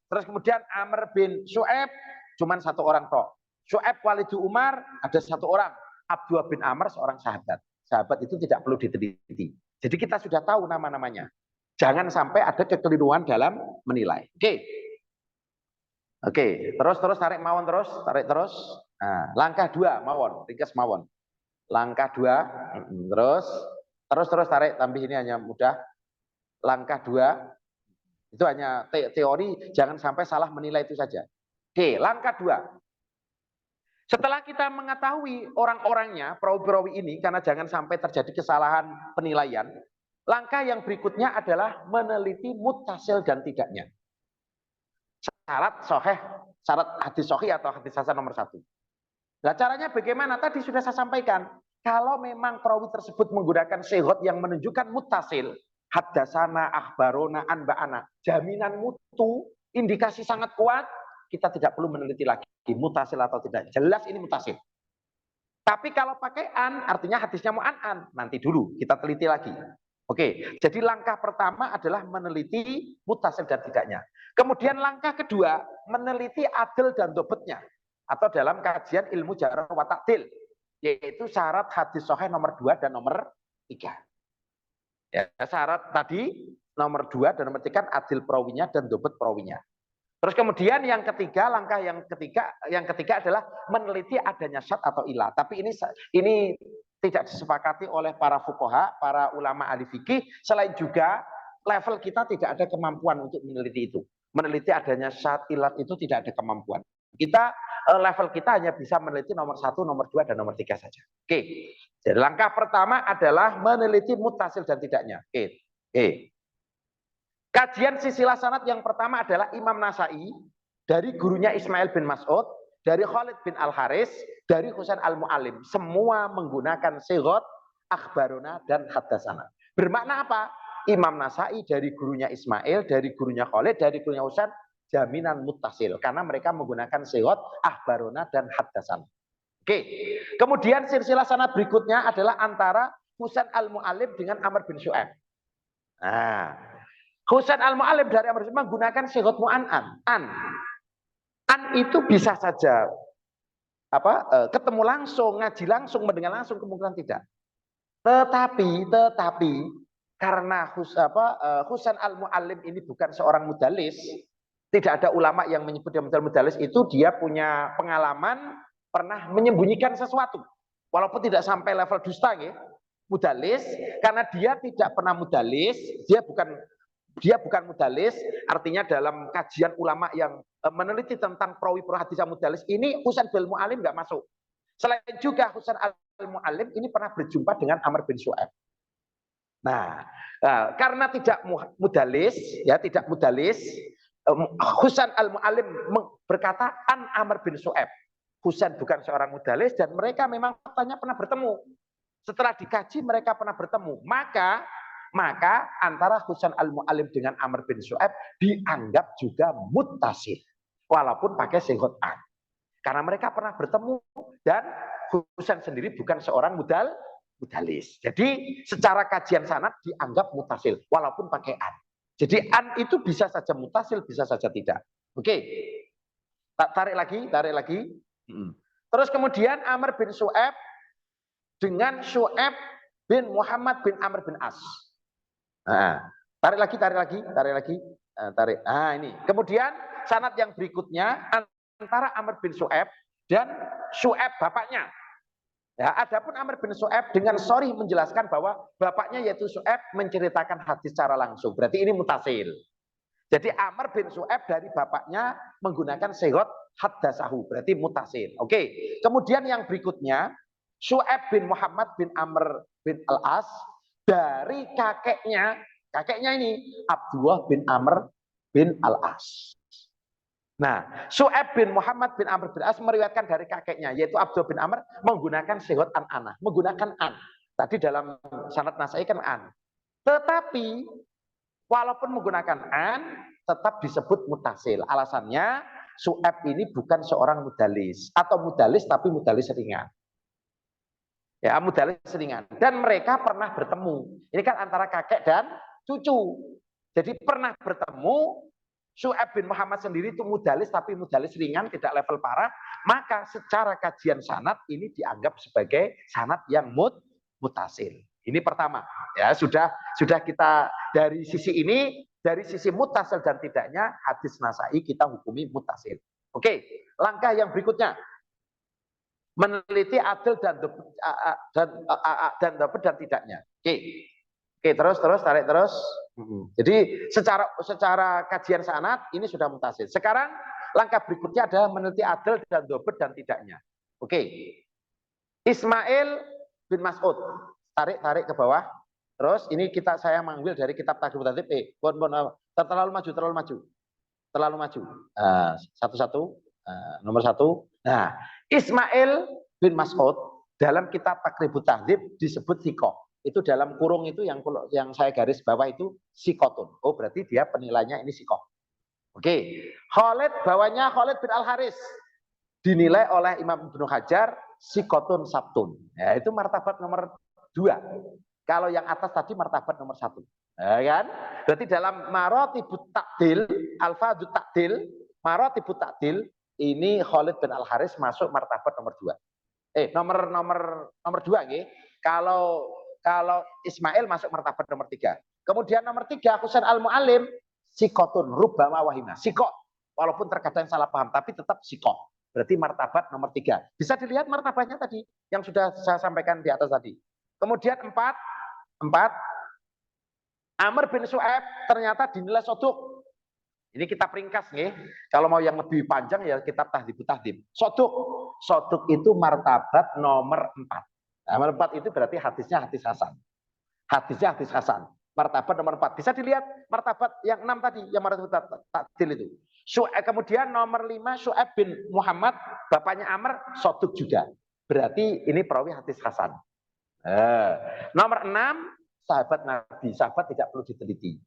Terus kemudian Amr bin Syu'aib cuma satu orang toh. Syu'aib Walidu Umar ada satu orang. Abdullah bin Amr seorang sahabat. Sahabat itu tidak perlu diteliti. Jadi kita sudah tahu nama-namanya. Jangan sampai ada kekeliruan dalam menilai. Oke, terus tarik mawon terus. Nah, langkah 2 mawon, ringkas mawon. Langkah 2, terus tarik, tambih ini hanya mudah. Langkah 2 itu hanya teori, jangan sampai salah menilai itu saja. Oke, langkah 2. Setelah kita mengetahui orang-orangnya, perawi-perawi ini, karena jangan sampai terjadi kesalahan penilaian, langkah yang berikutnya adalah meneliti muttasil dan tidaknya. Syarat hadis sahih atau hadis hasan nomor 1. Nah, caranya bagaimana? Tadi sudah saya sampaikan. Kalau memang perawi tersebut menggunakan sighah yang menunjukkan muttasil, haddasana, akhbarona, anba'ana, jaminan mutu, indikasi sangat kuat, kita tidak perlu meneliti lagi muttasil atau tidak. Jelas ini muttasil. Tapi kalau pakai an, artinya hadisnya mu'an-an. Nanti dulu, kita teliti lagi. Oke, jadi langkah pertama adalah meneliti muttasil dan tidaknya. Kemudian langkah kedua, meneliti adil dan dobetnya. Atau dalam kajian ilmu jarh wa ta'dil, yaitu syarat hadis sahih nomor 2 dan nomor 3. Ya, syarat tadi nomor 2 dan nomor 3 kan adil perawinya dan dobet perawinya. Terus kemudian yang ketiga, langkah yang ketiga adalah meneliti adanya syad atau ilah. Tapi ini tidak disepakati oleh para fuqaha, para ulama ahli fikih. Selain juga level kita tidak ada kemampuan untuk meneliti itu. Meneliti adanya syad ilat itu tidak ada kemampuan. Kita level kita hanya bisa meneliti nomor 1, nomor 2 dan nomor 3 saja. Oke. Jadi langkah pertama adalah meneliti muttasil dan tidaknya. Oke. Kajian silsilah sanad yang pertama adalah Imam Nasai dari gurunya Ismail bin Mas'ud, dari Khalid bin Al-Haris, dari Husain Al-Mu'allim. Semua menggunakan sighah akhbarona dan haddasana. Bermakna apa? Imam Nasai dari gurunya Ismail, dari gurunya Khalid, dari gurunya Husain, jaminan muttasil karena mereka menggunakan sighah akhbarona dan haddasana. Oke. Kemudian silsilah sanad berikutnya adalah antara Husain Al-Mu'allim dengan Amr bin Syu'aib. Nah, Husain Al-Mu'allim dari Amr bin Syu'aib menggunakan sighah mu'an-an. An itu bisa saja ketemu langsung, ngaji langsung, mendengar langsung, kemungkinan tidak. Tetapi karena Husain Al-Mu'allim ini bukan seorang mudalis, tidak ada ulama yang menyebut dia mudalis, itu dia punya pengalaman pernah menyembunyikan sesuatu. Walaupun tidak sampai level dusta ya, mudalis, karena dia tidak pernah mudalis, dia bukan mudalis, artinya dalam kajian ulama yang meneliti tentang perawi hadis mudalis ini Husain bin Mu'allim nggak masuk. Selain juga Husain Al-Mu'allim ini pernah berjumpa dengan Amr bin Syu'aib. Nah, karena tidak mudalis, Husain Al-Mu'allim berkata an Amr bin Syu'aib. Husain bukan seorang mudalis dan mereka memang faktanya pernah bertemu. Setelah dikaji mereka pernah bertemu. Maka antara Husain Al-Mu'allim dengan Amr bin Syu'aib dianggap juga muttasil. Walaupun pakai sighah an. Karena mereka pernah bertemu dan Husain sendiri bukan seorang mudalis. Jadi secara kajian sanad dianggap muttasil walaupun pakai an. Jadi an itu bisa saja muttasil, bisa saja tidak. Oke. Tarik lagi. Terus kemudian Amr bin Syu'aib dengan Syu'aib bin Muhammad bin Amr bin As. Nah, tarik lagi. Nah, ini. Kemudian sanad yang berikutnya antara Amr bin Syu'aib dan Syu'aib bapaknya. Ya, adapun Amr bin Shu'aib dengan sorry menjelaskan bahwa bapaknya yaitu Shu'aib menceritakan hadis secara langsung. Berarti ini mutasil. Jadi Amr bin Shu'aib dari bapaknya menggunakan segot haddasahu. Berarti mutasil. Oke. Kemudian yang berikutnya, Shu'aib bin Muhammad bin Amr bin Al-As dari kakeknya ini Abdullah bin Amr bin Al-As. Nah, Shu'aib bin Muhammad bin Amr bin As meriwayatkan dari kakeknya, yaitu Abdullah bin Amr, menggunakan sigot an-anah, menggunakan an. Tadi dalam sanad Nasai kan an. Tetapi, walaupun menggunakan an, tetap disebut mutasil. Alasannya, Shu'aib ini bukan seorang mudalis, atau mudalis tapi mudalis ringan. Ya, mudalis ringan. Dan mereka pernah bertemu. Ini kan antara kakek dan cucu. Jadi pernah bertemu. Shu'aib bin Muhammad sendiri itu mudalis, tapi mudalis ringan, tidak level parah. Maka secara kajian sanad ini dianggap sebagai sanad yang mutasil. Ini pertama. Ya, sudah kita dari sisi ini, dari sisi mutasil dan tidaknya hadis Nasai kita hukumi mutasil. Oke, langkah yang berikutnya meneliti adil dan dapat dan tidaknya. Oke, terus tarik terus. Jadi secara kajian sanad ini sudah mutasil. Sekarang langkah berikutnya adalah meneliti adil dan dobet dan tidaknya. Oke. Ismail bin Mas'ud. Tarik ke bawah. Terus ini saya mengambil dari kitab Taqrib Tahdhib. Terlalu maju. Satu-satu. Nomor 1. Nah, Ismail bin Mas'ud dalam kitab Taqrib Tahdhib disebut thiqah. Itu dalam kurung itu yang saya garis bawah itu sikotun. Oh, berarti dia penilainya ini sikoh. Oke. Bawahnya Khalid bin Al-Haris dinilai oleh Imam Ibnu Hajar sikotun sabtun. Ya, itu martabat nomor 2. Kalau yang atas tadi martabat nomor 1. Ya kan? Berarti dalam maratibut ta'dil, alfadut ta'dil, maratibut ta'dil ini Khalid bin Al-Haris masuk martabat nomor 2. Nomor 2 nggih. Kalau Ismail masuk martabat nomor 3. Kemudian nomor 3, Husain al-Mu'allim, sikotun, rubbama wahima. Sikot, walaupun terkadang salah paham, tapi tetap sikot. Berarti martabat nomor 3. Bisa dilihat martabatnya tadi, yang sudah saya sampaikan di atas tadi. Kemudian 4, Amr bin Shu'aib ternyata dinilai soduk. Ini kita ringkas nih. Kalau mau yang lebih panjang ya kitab Tahdhibut Tahdhib. Soduk itu martabat nomor 4. Nomor 4 itu berarti hadisnya hadis hasan. Martabat nomor 4. Bisa dilihat martabat yang 6 tadi, yang martabat ta'dil itu. Kemudian nomor 5 Shu'aib bin Muhammad, bapaknya Amr, soduk juga. Berarti ini perawi hadis hasan. Nomor 6 sahabat Nabi, sahabat tidak perlu diteliti.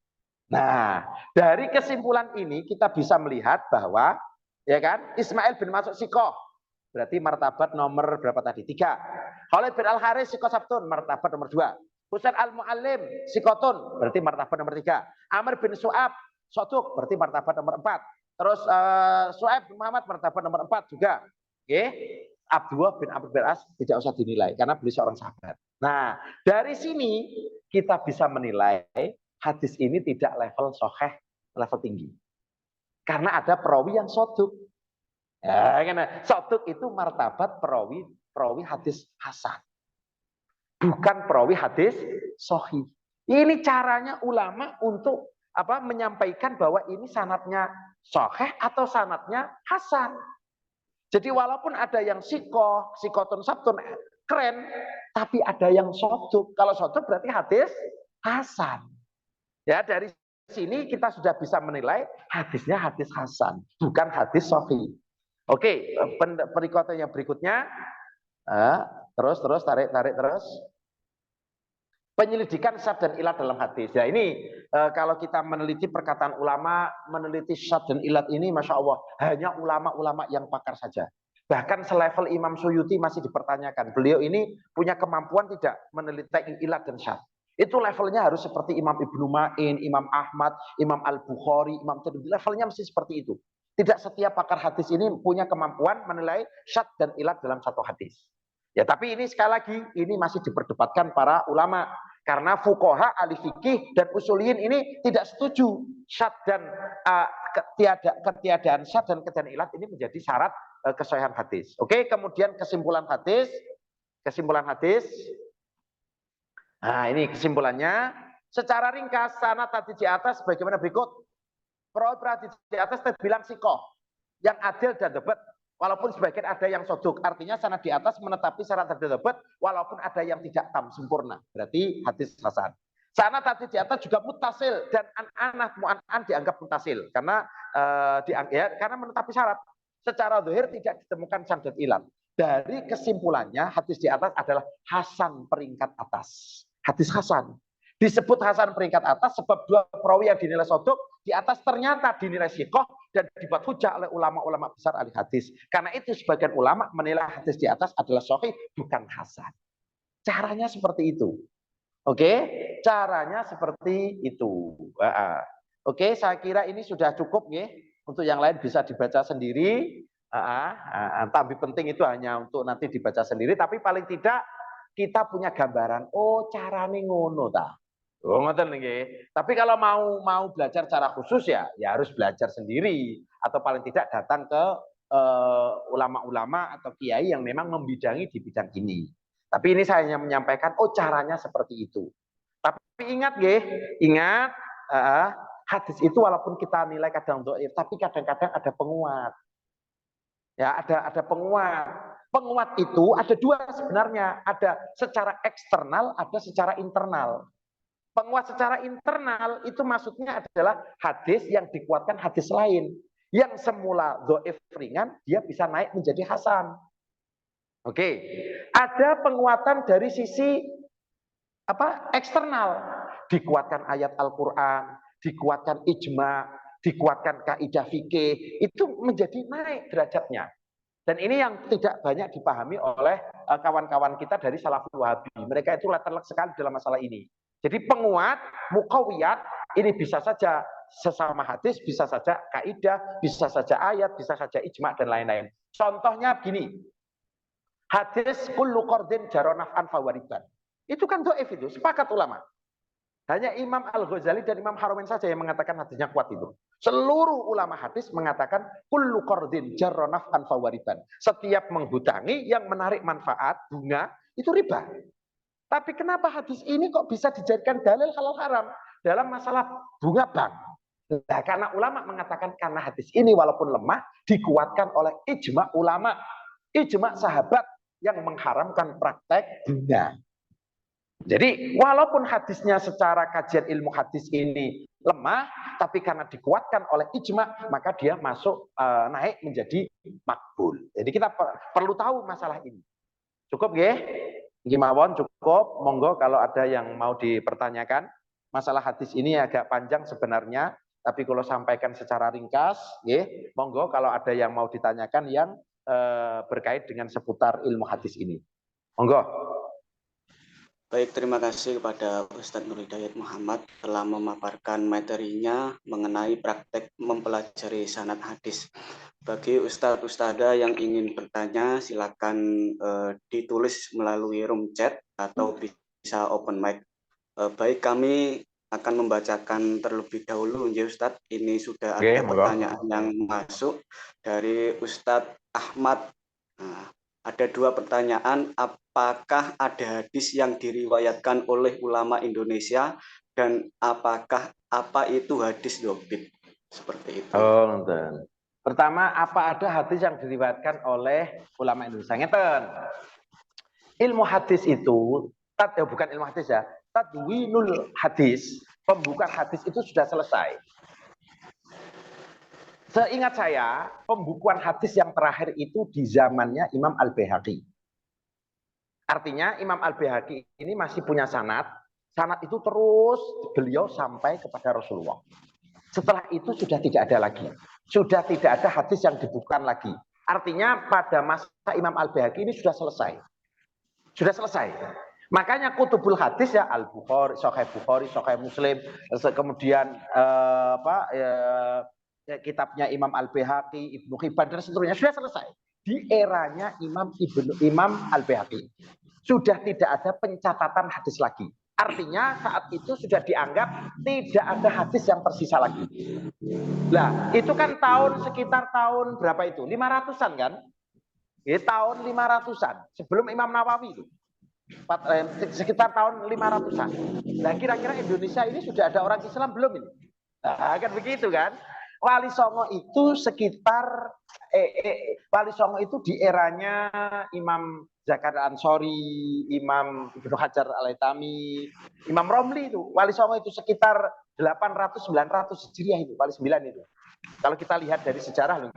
Nah, dari kesimpulan ini kita bisa melihat bahwa ya kan, Ismail bin Mas'ud sikoh. Berarti martabat nomor berapa tadi? 3. Khalid bin Al-Haris sikoh sabtun, martabat nomor 2. Husain al-Mu'allim sikotun, berarti martabat nomor 3. Amr bin Shu'aib soduk, berarti martabat nomor 4. Terus Shu'aib bin Muhammad martabat nomor 4 juga. Oke. Abdullah bin Amr bin As tidak usah dinilai karena beliau seorang sahabat. Nah, dari sini kita bisa menilai hadis ini tidak level sahih, level tinggi. Karena ada perawi yang soduk. Ya, karena soduk itu martabat perawi hadis hasan, bukan perawi hadis sahih. Ini caranya ulama untuk menyampaikan bahwa ini sanadnya sahih atau sanadnya hasan. Jadi walaupun ada yang sikotun sabtun keren, tapi ada yang soduk. Kalau soduk berarti hadis hasan. Ya, dari sini kita sudah bisa menilai hadisnya hadis hasan, bukan hadis sahih. Oke, perikota yang berikutnya, terus tarik terus. Penyelidikan syad dan ilat dalam hadis. Ya ini kalau kita meneliti perkataan ulama, meneliti syad dan ilat ini, masya Allah, hanya ulama-ulama yang pakar saja. Bahkan selevel Imam Suyuti masih dipertanyakan. Beliau ini punya kemampuan tidak meneliti ilat dan syad. Itu levelnya harus seperti Imam Ibnu Ma'in, Imam Ahmad, Imam Al-Bukhari, Imam Tirmidzi. Levelnya mesti seperti itu. Tidak setiap pakar hadis ini punya kemampuan menilai syad dan ilat dalam satu hadis. Ya, tapi ini sekali lagi ini masih diperdebatkan para ulama karena fuqaha, ahli fikih dan usuliyin ini tidak setuju syad dan ketiadaan syad dan ketiadaan ilat ini menjadi syarat kesahihan hadis. Oke, kemudian kesimpulan hadis Kesimpulan hadis. Nah, ini kesimpulannya. Secara ringkas, sanad hadis di atas bagaimana berikut. Perawi hadis di atas terbilang sikoh, yang adil dan debat. Walaupun sebagian ada yang soduk, artinya sanad di atas menetapi syarat hadis debat, walaupun ada yang tidak tam sempurna. Berarti hadis hasan. Sanad hadis di atas juga mutasil dan mu'an dianggap mutasil karena karena menetapi syarat. Secara zahir tidak ditemukan sanad ilat. Dari kesimpulannya hadis di atas adalah hasan peringkat atas. Hadis hasan. Disebut hasan peringkat atas sebab dua perawi yang dinilai sodok di atas ternyata dinilai sikoh dan dibuat hujah oleh ulama-ulama besar ahli hadis. Karena itu sebagian ulama menilai hadis di atas adalah sahih bukan hasan. Caranya seperti itu. Oke, caranya seperti itu. Oke, saya kira ini sudah cukup ya. Untuk yang lain bisa dibaca sendiri. Tapi penting itu hanya untuk nanti dibaca sendiri. Tapi paling tidak kita punya gambaran. Oh, caranya ngono ta. Oh, ngoten nggih. Tapi kalau mau belajar secara khusus ya harus belajar sendiri atau paling tidak datang ke ulama-ulama atau kiai yang memang membidangi di bidang ini. Tapi ini saya hanya menyampaikan caranya seperti itu. Tapi ingat nggih, hadis itu walaupun kita nilai kadang dhaif, tapi kadang-kadang ada penguat. Ya, ada penguat. Penguat itu ada dua sebenarnya, ada secara eksternal, ada secara internal. Penguat secara internal itu maksudnya adalah hadis yang dikuatkan hadis lain. Yang semula dhaif ringan, dia bisa naik menjadi hasan. Oke. Ada penguatan dari sisi eksternal. Dikuatkan ayat Al-Qur'an, dikuatkan ijma, dikuatkan kaidah fikih, itu menjadi naik derajatnya. Dan ini yang tidak banyak dipahami oleh kawan-kawan kita dari salaful wahabi. Mereka itu letterlek sekali dalam masalah ini. Jadi penguat, mukawiyat, ini bisa saja sesama hadis, bisa saja kaidah, bisa saja ayat, bisa saja ijma, dan lain-lain. Contohnya begini, hadis kullu qardin jaronaf'an fawariban. Itu kan dhaif itu, sepakat ulama. Hanya Imam Al-Ghazali dan Imam Haramain saja yang mengatakan hadisnya kuat itu. Seluruh ulama hadis mengatakan kullu qardin jaronaf'an fawariban. Setiap menghutangi yang menarik manfaat, bunga, itu riba. Tapi kenapa hadis ini kok bisa dijadikan dalil halal haram dalam masalah bunga bank? Nah, karena ulama mengatakan karena hadis ini walaupun lemah dikuatkan oleh ijma ulama, ijma sahabat yang mengharamkan praktek bunga. Jadi walaupun hadisnya secara kajian ilmu hadis ini lemah, tapi karena dikuatkan oleh ijma maka dia masuk naik menjadi makbul. Jadi kita perlu tahu masalah ini. Cukup ya? Gimawon cukup, monggo kalau ada yang mau dipertanyakan. Masalah hadis ini agak panjang sebenarnya, tapi kalau sampaikan secara ringkas, monggo kalau ada yang mau ditanyakan yang berkait dengan seputar ilmu hadis ini. Monggo. Baik, terima kasih kepada Ustadz Nur Hidayat Muhammad telah memaparkan materinya mengenai praktek mempelajari sanad hadis. Bagi ustadz-ustadzah yang ingin bertanya, silakan ditulis melalui room chat atau bisa open mic. Baik, kami akan membacakan terlebih dahulu, ya Ustadz. Ini sudah ada pertanyaan yang masuk dari Ustadz Ahmad. Nah, ada dua pertanyaan. Apakah ada hadis yang diriwayatkan oleh ulama Indonesia dan apa itu hadis dobit? Seperti itu. Oh, entah. Pertama, apa ada hadis yang diriwayatkan oleh ulama Indonesia? Ngeten. Ilmu hadis itu, bukan ilmu hadis ya, tadwinul hadis, pembukaan hadis itu sudah selesai. Seingat saya, pembukuan hadis yang terakhir itu di zamannya Imam Al-Baihaqi. Artinya Imam Al-Baihaqi ini masih punya sanad. Sanad itu terus beliau sampai kepada Rasulullah. Setelah itu sudah tidak ada lagi. Sudah tidak ada hadis yang dibukukan lagi. Artinya pada masa Imam Al-Baihaqi ini sudah selesai. Sudah selesai. Makanya kutubul hadis ya Al-Bukhari, Sahih Muslim, kemudian kitabnya Imam Al-Baihaqi, Ibnu Hibban dan seterusnya sudah selesai. Di eranya Imam Al-Baihaqi sudah tidak ada pencatatan hadis lagi. Artinya saat itu sudah dianggap tidak ada hadis yang tersisa lagi. Nah, itu kan sekitar tahun berapa itu? 500-an kan? tahun 500-an sebelum Imam Nawawi itu. Sekitar tahun 500-an. Nah, kira-kira Indonesia ini sudah ada orang Islam belum ini? Nah, kan begitu kan? Wali Songo itu sekitar Wali Songo itu di eranya Imam Zakaria Ansori, Imam Ibnu Hajar Al-Haytami, Imam Romli itu. Wali Songo itu sekitar 800-900 Hijriah itu, Wali 9 itu. Kalau kita lihat dari sejarah loh,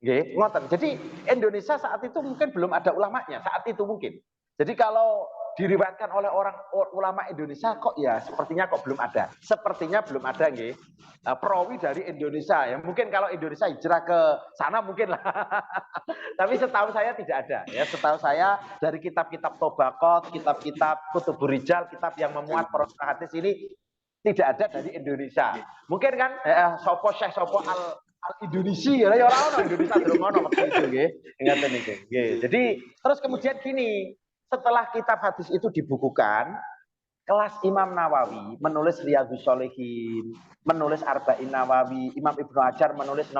ngoten. Jadi Indonesia saat itu mungkin belum ada ulamanya, saat itu mungkin. Jadi kalau diriwayatkan oleh orang ulama Indonesia kok ya sepertinya kok belum ada. Sepertinya belum ada nggih. Perawi dari Indonesia ya. Mungkin kalau Indonesia hijrah ke sana mungkin lah. Tapi setahu saya tidak ada ya. Setahu saya dari kitab-kitab Tobaqot, kitab-kitab Kutubur Rijal, kitab yang memuat proses hadis ini tidak ada dari Indonesia. Mungkin kan sopo Syekh sopo al Indonesia ya orang Indonesia belum ono waktu itu nggih. Ingat niku. Jadi terus kemudian gini, setelah kitab hadis itu dibukukan, kelas Imam Nawawi menulis Riyadhus Shalihin, menulis Arba'in Nawawi, Imam Ibnu Hajar menulis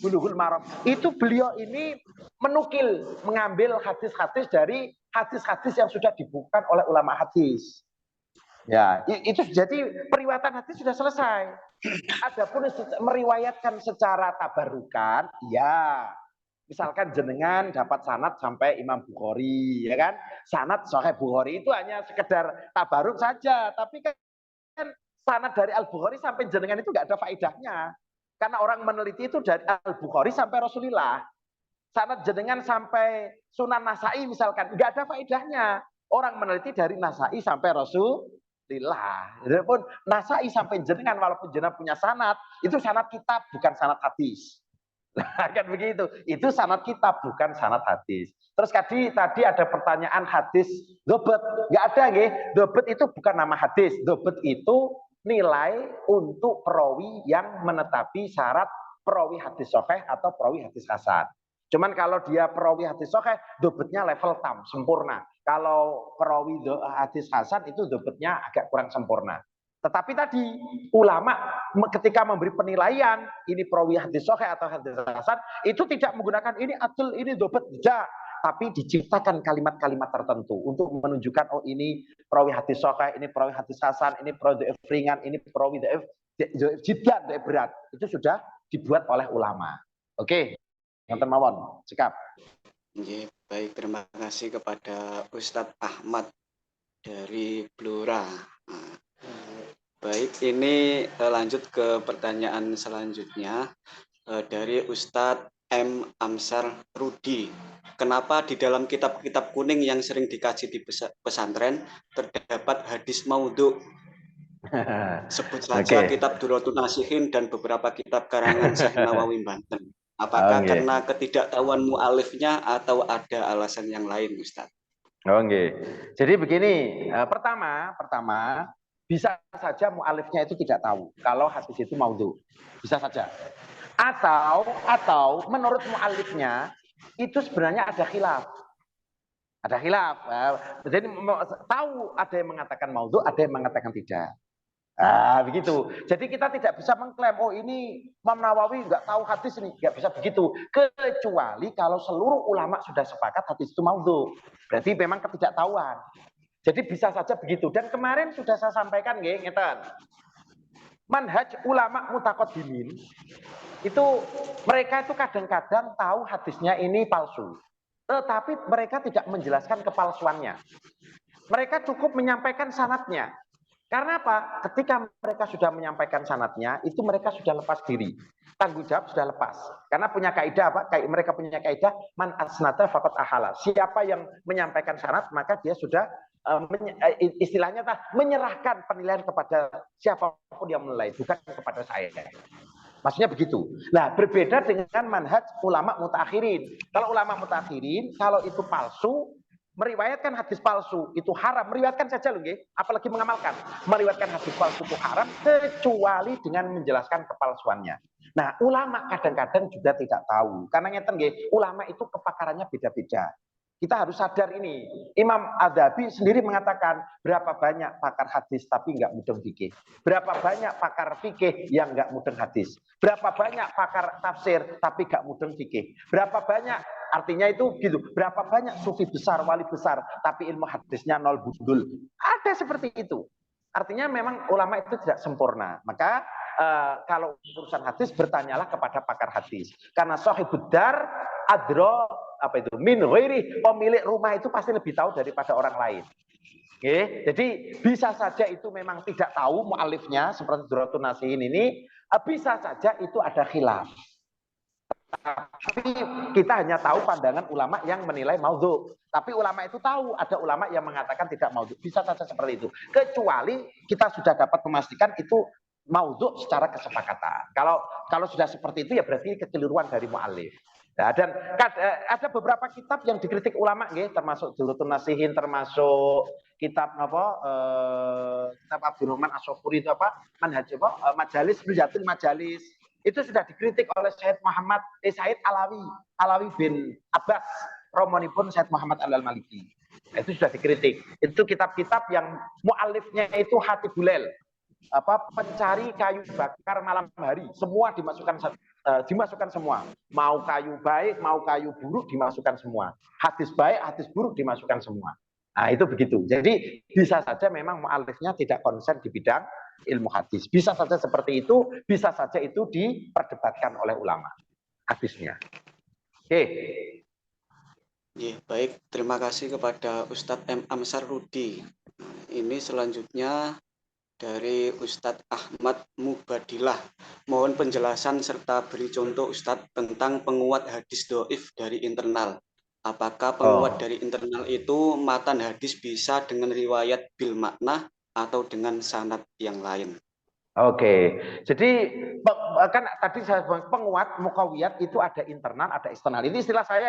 Bulughul Maram. Itu beliau ini menukil, mengambil hadis-hadis dari hadis-hadis yang sudah dibukukan oleh ulama hadis. Ya, itu jadi periwayatan hadis sudah selesai. Adapun meriwayatkan secara tabarukan, ya. Misalkan jenengan dapat sanad sampai Imam Bukhari, ya kan? Sanad Sahih Bukhari itu hanya sekedar tabaruk saja, tapi kan sanad dari Al Bukhari sampai jenengan itu nggak ada faedahnya, karena orang meneliti itu dari Al Bukhari sampai Rasulullah. Sanad jenengan sampai Sunan Nasai misalkan nggak ada faedahnya, orang meneliti dari Nasai sampai Rasulullah. Walaupun Nasai sampai jenengan, walaupun jenengan punya sanad, itu sanad kitab bukan sanad hadis. Nah, kan begitu. Itu sanad kitab bukan sanad hadis. Terus tadi ada pertanyaan hadis dobet. Nggak ada nggih. Dobet itu bukan nama hadis. Dobet itu nilai untuk perawi yang menetapi syarat perawi hadis sahih atau perawi hadis hasan. Cuman kalau dia perawi hadis sahih, dobetnya level tam, sempurna. Kalau perawi hadis hasan itu dobetnya agak kurang sempurna. Tetapi tadi ulama ketika memberi penilaian ini perawi hadis sahih atau hadis hasan itu tidak menggunakan ini adil, ini dobet, tidak, tapi diciptakan kalimat-kalimat tertentu untuk menunjukkan oh ini perawi hadis sahih, ini perawi hadis hasan, ini perawi dhaif ringan, ini perawi dhaif jiddan, dhaif berat. Itu sudah dibuat oleh ulama. Oke, ngoten mawon, sikap. Baik, terima kasih kepada Ustadz Ahmad dari Blora. Baik, ini lanjut ke pertanyaan selanjutnya dari Ustadz M. Amsar Rudi. Kenapa di dalam kitab-kitab kuning yang sering dikaji di pesantren terdapat hadis maudhu? Sebut saja kitab Durratun Nasihin dan beberapa kitab karangan Syekh Nawawi Banten. Apakah karena ketidaktahuan mu'alifnya atau ada alasan yang lain, Ustadz? Jadi begini, pertama bisa saja mu'alifnya itu tidak tahu kalau hadis itu maudhu. Bisa saja. Atau menurut mu'alifnya itu sebenarnya ada khilaf. Ada khilaf. Jadi tahu ada yang mengatakan maudhu, ada yang mengatakan tidak. Begitu. Jadi kita tidak bisa mengklaim oh ini Imam Nawawi nggak tahu hadis ini, nggak bisa begitu. Kecuali kalau seluruh ulama sudah sepakat hadis itu maudhu. Berarti memang ketidaktahuan. Jadi bisa saja begitu. Dan kemarin sudah saya sampaikan nggih, ngeten. Manhaj ulama mutaqaddimin itu mereka itu kadang-kadang tahu hadisnya ini palsu. Tetapi mereka tidak menjelaskan kepalsuannya. Mereka cukup menyampaikan sanadnya. Karena apa? Ketika mereka sudah menyampaikan sanadnya, itu mereka sudah lepas diri. Tanggung jawab sudah lepas. Karena punya kaidah apa? Mereka punya kaidah man asnada faqad ahala. Siapa yang menyampaikan sanad, maka dia sudah istilahnya menyerahkan penilaian kepada siapapun yang menilai, bukan kepada saya. Maksudnya begitu. Nah, berbeda dengan manhaj ulama mutakhirin. Kalau ulama mutakhirin, kalau itu palsu, meriwayatkan hadis palsu itu haram. Meriwayatkan saja loh, apalagi mengamalkan. Meriwayatkan hadis palsu itu haram kecuali dengan menjelaskan kepalsuannya. Nah, ulama kadang-kadang juga tidak tahu. Karena ngeten nggih, ulama itu kepakarannya beda-beda. Kita harus sadar ini. Imam Adzabi sendiri mengatakan berapa banyak pakar hadis tapi nggak mudeng fikih. Berapa banyak pakar fikih yang nggak mudeng hadis. Berapa banyak pakar tafsir tapi nggak mudeng fikih. Berapa banyak artinya itu gitu. Berapa banyak sufi besar, wali besar, tapi ilmu hadisnya nol budul. Ada seperti itu. Artinya memang ulama itu tidak sempurna. Maka kalau urusan hadis bertanyalah kepada pakar hadis. Karena sahibud dar adro apa itu min ghairi, pemilik rumah itu pasti lebih tahu daripada orang lain. Oke, jadi bisa saja itu memang tidak tahu mu'alifnya seperti Duratun Nasihin ini, bisa saja itu ada khilaf. Tapi kita hanya tahu pandangan ulama yang menilai maudhu. Tapi ulama itu tahu ada ulama yang mengatakan tidak maudhu. Bisa saja seperti itu. Kecuali kita sudah dapat memastikan itu maudhu secara kesepakatan. Kalau sudah seperti itu ya berarti kekeliruan dari mu'alif. Nah, dan ada beberapa kitab yang dikritik ulama, termasuk Duratun Nasihin, termasuk kitab kitab Abdurrahman As-Sofuri itu apa? Manhaj apa? Majalis, Nujatul Majalis. Itu sudah dikritik oleh Said Alawi bin Abbas, romonipun Said Muhammad Al-Maliki. Itu sudah dikritik. Itu kitab-kitab yang mu'alifnya itu Hatibulel, pencari kayu bakar malam hari. Semua dimasukkan semua. Mau kayu baik, mau kayu buruk dimasukkan semua. Hadis baik, hadis buruk dimasukkan semua. Nah, itu begitu. Jadi bisa saja memang mu'alifnya tidak konsen di bidang ilmu hadis. Bisa saja seperti itu, bisa saja itu diperdebatkan oleh ulama hadisnya. Oke. Ya, baik, terima kasih kepada Ustadz M. Amsar Rudi. Ini selanjutnya dari Ustadz Ahmad Mubadilah. Mohon penjelasan serta beri contoh Ustadz tentang penguat hadis doif dari internal. Apakah penguat dari internal itu matan hadis bisa dengan riwayat bil makna atau dengan sanad yang lain? Oke, jadi kan tadi saya bilang penguat mukawiyat itu ada internal, ada eksternal. Ini istilah saya,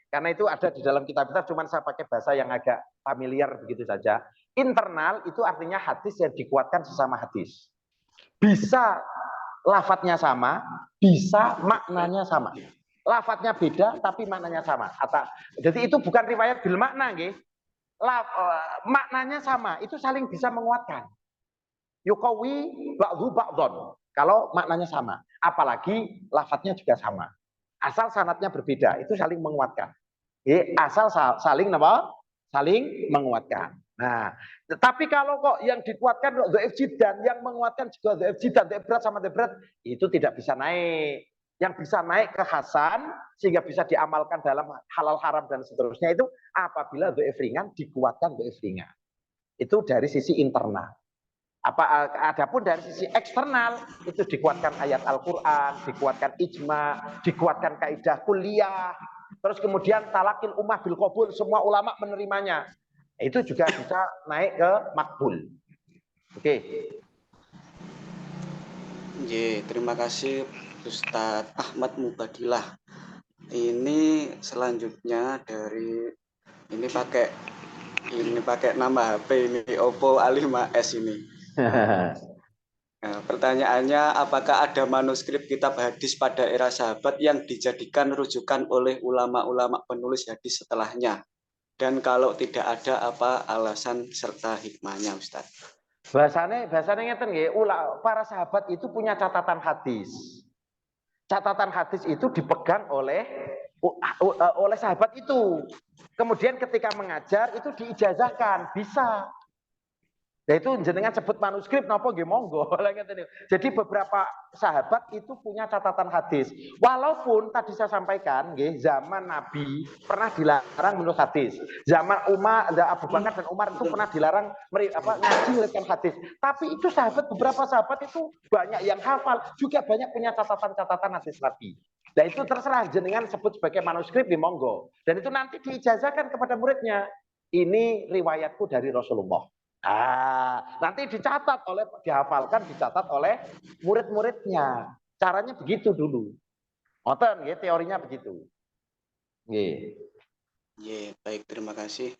karena itu ada di dalam kitab-kitab, cuman saya pakai bahasa yang agak familiar begitu saja. Internal itu artinya hadis yang dikuatkan sesama hadis. Bisa lafadznya sama, bisa maknanya sama. Lafadznya beda, tapi maknanya sama. Jadi itu bukan riwayat bil makna, maknanya sama, itu saling bisa menguatkan. Yukawi ba'dhu ba'dhon. Kalau maknanya sama, apalagi lafadznya juga sama. Asal sanadnya berbeda, itu saling menguatkan. Asal saling apa? Saling menguatkan. Nah, tetapi kalau kok yang dikuatkan dhaif jiddan, yang menguatkan juga dhaif jiddan, dhaif berat sama dhaif berat, itu tidak bisa naik. Yang bisa naik ke hasan sehingga bisa diamalkan dalam halal haram dan seterusnya itu apabila dhaif ringan dikuatkan dhaif ringan. Itu dari sisi internal. Adapun dari sisi eksternal itu dikuatkan ayat Al-Quran, dikuatkan ijma, dikuatkan kaidah kuliah, terus kemudian talakil ummah bil qabul, semua ulama menerimanya. Itu juga bisa naik ke makbul. Oke. Terima kasih Ustadz Ahmad Mubadilah. Ini selanjutnya dari ini pakai nama HP ini Oppo A5s ini. Nah, pertanyaannya, apakah ada manuskrip kitab hadis pada era sahabat yang dijadikan rujukan oleh ulama-ulama penulis hadis setelahnya? Dan kalau tidak ada, apa alasan serta hikmahnya, Ustaz? Bahasanya ngeten nggih, para sahabat itu punya catatan hadis. Catatan hadis itu dipegang oleh sahabat itu. Kemudian ketika mengajar itu diijazahkan, bisa. Nah itu jenengan sebut manuskrip napa nggih monggo. Jadi beberapa sahabat itu punya catatan hadis. Walaupun tadi saya sampaikan nggih, zaman Nabi pernah dilarang menulis hadis. Zaman Abu Bakar dan Umar itu pernah dilarang ngaji riwayat hadis. Tapi itu beberapa sahabat itu banyak yang hafal, juga banyak punya catatan-catatan hadis Nabi. Nah itu terserah jenengan sebut sebagai manuskrip di monggo. Dan itu nanti diijazahkan kepada muridnya. Ini riwayatku dari Rasulullah. Nanti dihafalkan, dicatat oleh murid-muridnya. Caranya begitu dulu. Ngoten nggih, teorinya begitu. Nggih. Baik, terima kasih.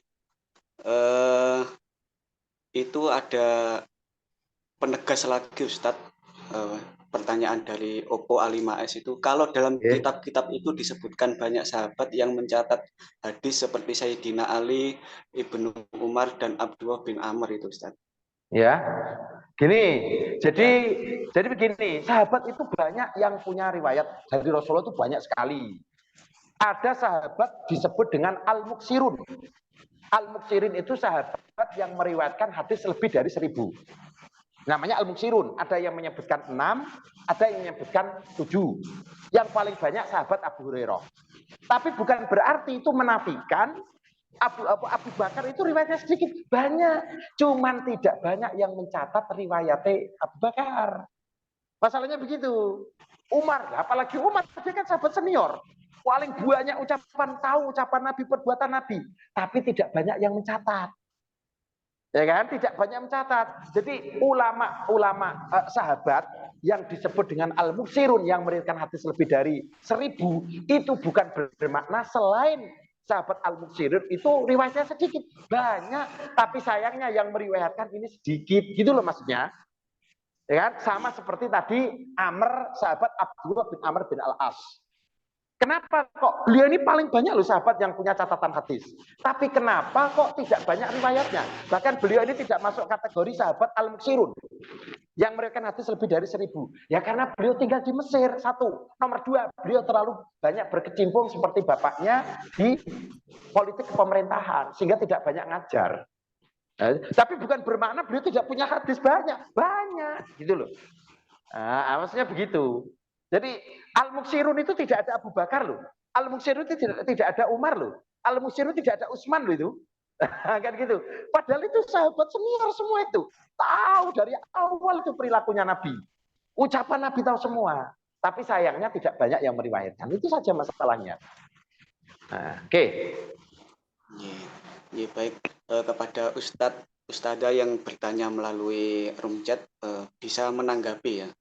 Itu ada penegas lagi Ustadz. Pertanyaan dari Oppo A5s itu, kalau dalam kitab-kitab itu disebutkan banyak sahabat yang mencatat hadis seperti Sayyidina Ali, Ibnu Umar, dan Abdullah bin Amr itu, Ustaz. Ya, gini, jadi begini, sahabat itu banyak yang punya riwayat dari Rasulullah itu banyak sekali. Ada sahabat disebut dengan al-muksirun. Al-muksirin itu sahabat yang meriwayatkan hadis lebih dari 1000. Namanya al-muksirun. Ada yang menyebutkan 6, ada yang menyebutkan 7. Yang paling banyak sahabat Abu Hurairah. Tapi bukan berarti itu menafikan Abu Bakar itu riwayatnya sedikit. Banyak. Cuman tidak banyak yang mencatat riwayatnya Abu Bakar. Masalahnya begitu. Umar, apalagi Umar, dia kan sahabat senior. Paling banyak ucapan Nabi, perbuatan Nabi. Tapi tidak banyak yang mencatat. Ya kan? Tidak banyak mencatat. Jadi ulama sahabat yang disebut dengan al-muksirun yang meriwayatkan hadis lebih dari 1000 itu bukan bermakna selain sahabat al-muksirun itu riwayatnya sedikit, banyak, tapi sayangnya yang meriwayatkan ini sedikit, gitu loh maksudnya. Ya kan? Sama seperti tadi Amr, sahabat Abdullah bin Amr bin Al-As. Kenapa kok beliau ini paling banyak loh sahabat yang punya catatan hadis. Tapi kenapa kok tidak banyak riwayatnya? Bahkan beliau ini tidak masuk kategori sahabat al-muksirun yang meriwayatkan hadis lebih dari 1000. Ya karena beliau tinggal di Mesir, satu. Nomor dua, beliau terlalu banyak berkecimpung seperti bapaknya di politik pemerintahan sehingga tidak banyak ngajar. Tapi bukan bermakna beliau tidak punya hadis banyak gitu loh. Nah, maksudnya begitu. Jadi al-muksirun itu tidak ada Abu Bakar loh. Al-muksirun itu tidak ada Umar loh. Al-muksirun tidak ada Utsman loh itu. Kan gitu. Padahal itu sahabat senior semua itu. Tahu dari awal itu perilakunya Nabi. Ucapan Nabi tahu semua. Tapi sayangnya tidak banyak yang meriwayatkan. Itu saja masalahnya. Oke. Ya, baik, kepada Ustadzah yang bertanya melalui room chat, bisa menanggapi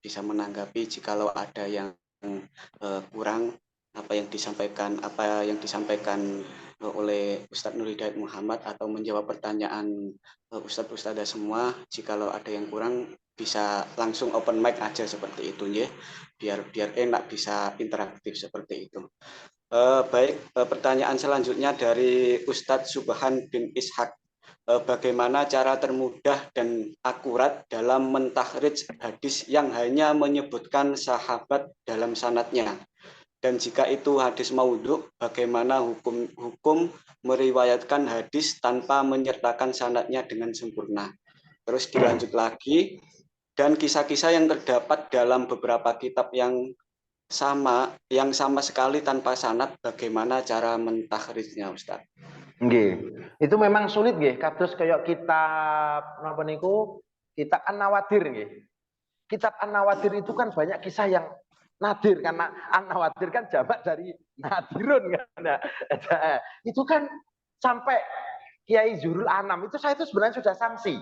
jikalau ada yang kurang apa yang disampaikan oleh Ustadz Nur Hidayat Muhammad atau menjawab pertanyaan Ustadzah semua. Jikalau ada yang kurang bisa langsung open mic aja seperti itu ya, biar enak, bisa interaktif seperti itu. Baik, pertanyaan selanjutnya dari Ustadz Subhan bin Ishak. Bagaimana cara termudah dan akurat dalam mentakhrij hadis yang hanya menyebutkan sahabat dalam sanadnya? Dan jika itu hadis maudhu, bagaimana hukum meriwayatkan hadis tanpa menyertakan sanadnya dengan sempurna? Terus dilanjut lagi, dan kisah-kisah yang terdapat dalam beberapa kitab yang sama sekali tanpa sanad, bagaimana cara mentakhrijnya, Ustaz? Nggih. Itu memang sulit nggih, kados kaya kitab napa niku? Kitab An-Nawadir nggih. Kitab An-Nawadir itu kan banyak kisah yang nadir, karena An-Nawadir kan jamak dari nadirun kan. Itu kan sampai Kiai Zurul Anam itu saya itu sebenarnya sudah sanksi.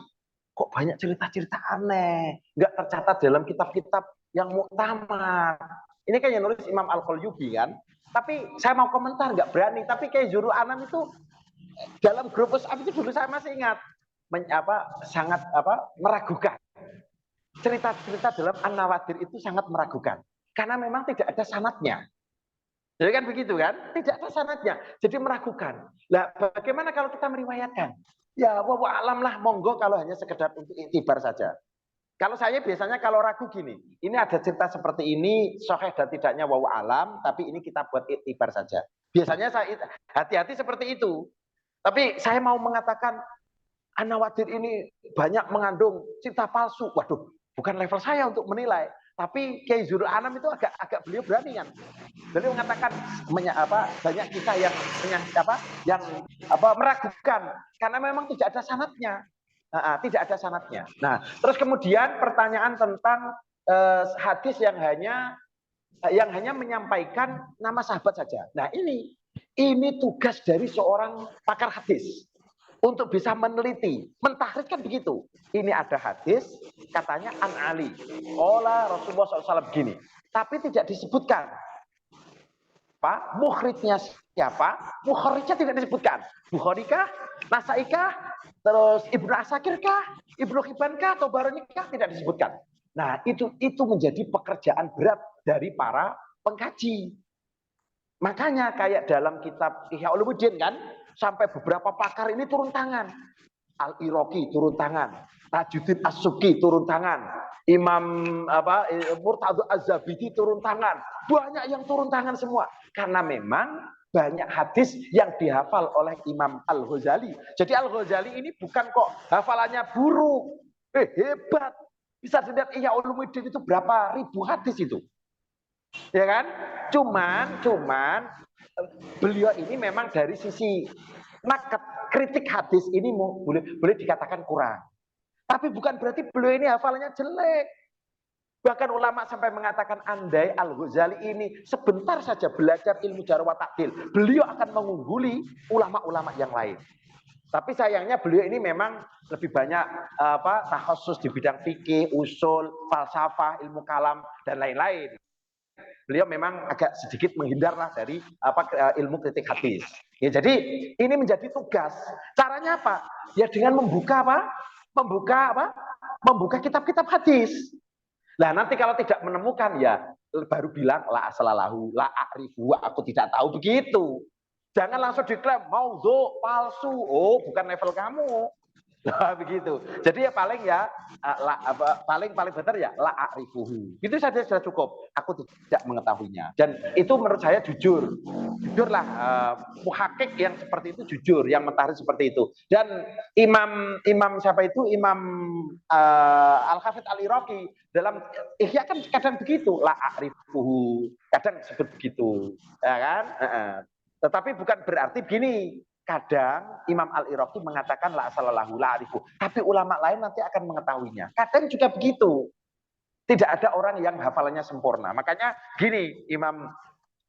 Kok banyak cerita-cerita aneh, nggak tercatat dalam kitab-kitab yang muktamad. Ini kan yang nulis Imam Al-Qalyubi kan. Tapi saya mau komentar nggak berani. Tapi kayak Zurul Anam itu dalam grup WhatsApp itu dulu saya masih ingat sangat meragukan. Cerita-cerita dalam An-Nawadir itu sangat meragukan karena memang tidak ada sanadnya. Jadi kan begitu kan? Tidak ada sanadnya. Jadi meragukan. Lah bagaimana kalau kita meriwayatkan? Ya wallahu alam lah, monggo kalau hanya sekedar untuk iktibar saja. Kalau saya biasanya kalau ragu gini, ini ada cerita seperti ini, sahih dan tidaknya wallahu alam, tapi ini kita buat iktibar saja. Biasanya saya hati-hati seperti itu. Tapi saya mau mengatakan An-Nawadir ini banyak mengandung cerita palsu. Waduh, bukan level saya untuk menilai. Tapi Kiai Zurul Anam itu agak beliau berani kan. Beliau mengatakan banyak kisah yang meragukan karena memang tidak ada sanadnya. Tidak ada sanadnya. Nah, terus kemudian pertanyaan tentang hadis yang hanya menyampaikan nama sahabat saja. Nah, ini tugas dari seorang pakar hadis untuk bisa meneliti, mentahrid kan begitu. Ini ada hadis, katanya An Ali, olah Rasulullah SAW begini, tapi tidak disebutkan. Mukhrijnya siapa? Mukhrijnya tidak disebutkan. Bukhari kah? Nasai kah? Terus Ibnu Asakir kah? Ibnu Hibban kah? Atau Barani kah? Tidak disebutkan. Nah, itu menjadi pekerjaan berat dari para pengkaji. Makanya kayak dalam kitab Ihya Ulumuddin kan, sampai beberapa pakar ini turun tangan. Al-Iraqi turun tangan, Tajuddin As-Subki turun tangan, Imam Murtadha Az-Zabidi turun tangan. Banyak yang turun tangan semua. Karena memang banyak hadis yang dihafal oleh Imam Al-Ghazali. Jadi Al-Ghazali ini bukan kok hafalannya buruk, hebat. Bisa dilihat Ihya Ulumuddin itu berapa ribu hadis itu. Ya kan? Cuman beliau ini memang dari sisi nakat kritik hadis ini boleh dikatakan kurang. Tapi bukan berarti beliau ini hafalannya jelek. Bahkan ulama sampai mengatakan andai Al-Ghazali ini sebentar saja belajar ilmu jarh wa ta'dil, beliau akan mengungguli ulama-ulama yang lain. Tapi sayangnya beliau ini memang lebih banyak takhusus di bidang fikih, usul, falsafah, ilmu kalam dan lain-lain. Beliau memang agak sedikit menghindarlah dari ilmu kritik hadis. Ya, jadi ini menjadi tugas. Caranya apa? Ya dengan membuka Membuka kitab-kitab hadis. Nah, nanti kalau tidak menemukan ya baru bilang la asalalahu, la a'rifu, aku tidak tahu begitu. Jangan langsung diklaim maudhu, palsu. Oh, bukan level kamu. Nah, begitu. Jadi ya paling paling benar ya la a'rifuhu. Itu saja sudah cukup. Aku tidak mengetahuinya. Dan itu menurut saya jujur. Jujurlah muhakik yang seperti itu jujur, yang mentahrir seperti itu. Dan Imam siapa itu? Imam Al-Hafidz Al-Iraqi dalam Ihya kan kadang begitu, la a'rifuhu. Kadang sebut begitu. Ya kan? Tetapi bukan berarti begini. Kadang Imam Al-Iraqi mengatakan la asalallahu la arifu, tapi ulama lain nanti akan mengetahuinya. Kadang juga begitu. Tidak ada orang yang hafalannya sempurna. Makanya gini,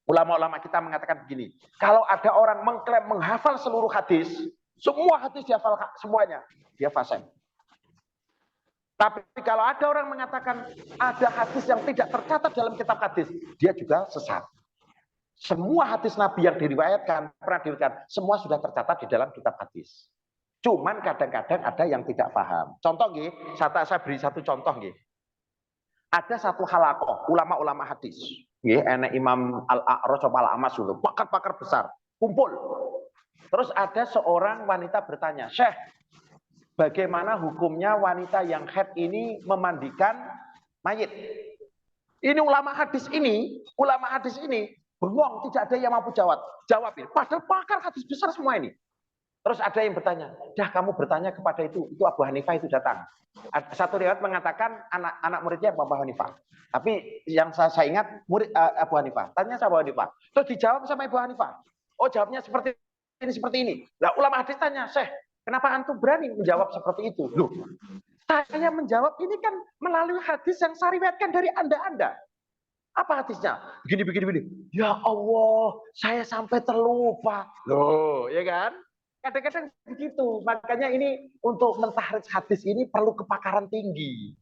ulama-ulama kita mengatakan begini, kalau ada orang mengklaim menghafal seluruh hadis, semua hadis dihafal semuanya, dia fasik. Tapi kalau ada orang mengatakan ada hadis yang tidak tercatat dalam kitab hadis, dia juga sesat. Semua hadis Nabi yang pernah diriwayatkan, semua sudah tercatat di dalam kitab hadis. Cuman kadang-kadang ada yang tidak paham. Contoh nggih, saya beri satu contoh nggih. Ada satu halaqah ulama-ulama hadis. Nggih, enek Imam Al-A'raj Al-A'mas dulu, pakar-pakar besar, kumpul. Terus ada seorang wanita bertanya, "Syekh, bagaimana hukumnya wanita yang haid ini memandikan mayit?" Ini ulama hadis ini bengong, tidak ada yang mampu jawab ini. Padahal pakar hadis besar semua ini. Terus ada yang bertanya, dah kamu bertanya kepada itu Abu Hanifah itu datang. Satu riwayat mengatakan anak muridnya Abu Hanifah. Tapi yang saya ingat murid Abu Hanifah. Tanya sama Abu Hanifah. Terus dijawab sama Abu Hanifah. Oh, jawabnya seperti ini. Nah, ulama hadis tanya, Syekh, kenapa antum berani menjawab seperti itu? Loh, saya menjawab ini kan melalui hadis yang saya riwayatkan dari Anda. Apa hadisnya? Begini. Ya Allah, saya sampai terlupa. Loh, ya kan? Kadang-kadang begitu. Makanya ini untuk mentahrir hadis ini perlu kepakaran tinggi.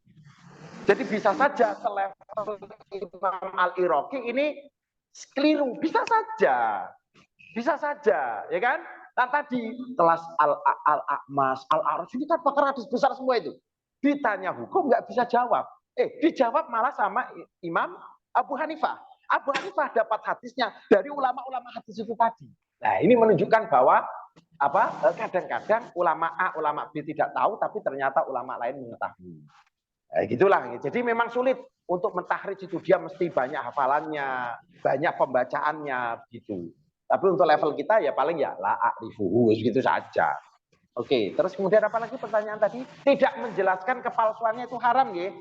Jadi bisa saja selevel Imam Al-Iraqi ini keliru. Bisa saja, ya kan? Nah, tadi kelas Al-A'mas, Al-A'raj ini kan pakar hadis besar semua itu. Ditanya hukum nggak bisa jawab. Dijawab malah sama Imam Abu Hanifah. Abu Hanifah dapat hadisnya dari ulama-ulama hadis itu tadi. Nah, ini menunjukkan bahwa kadang-kadang ulama A, ulama B tidak tahu, tapi ternyata ulama lain mengetahui. Nah, gitulah. Jadi memang sulit untuk mentahrid itu. Dia mesti banyak hafalannya, banyak pembacaannya, gitu. Tapi untuk level kita ya paling ya la a'rifuhu, gitu saja. Oke, terus kemudian apa lagi pertanyaan tadi? Tidak menjelaskan kepalsuannya itu haram, ya?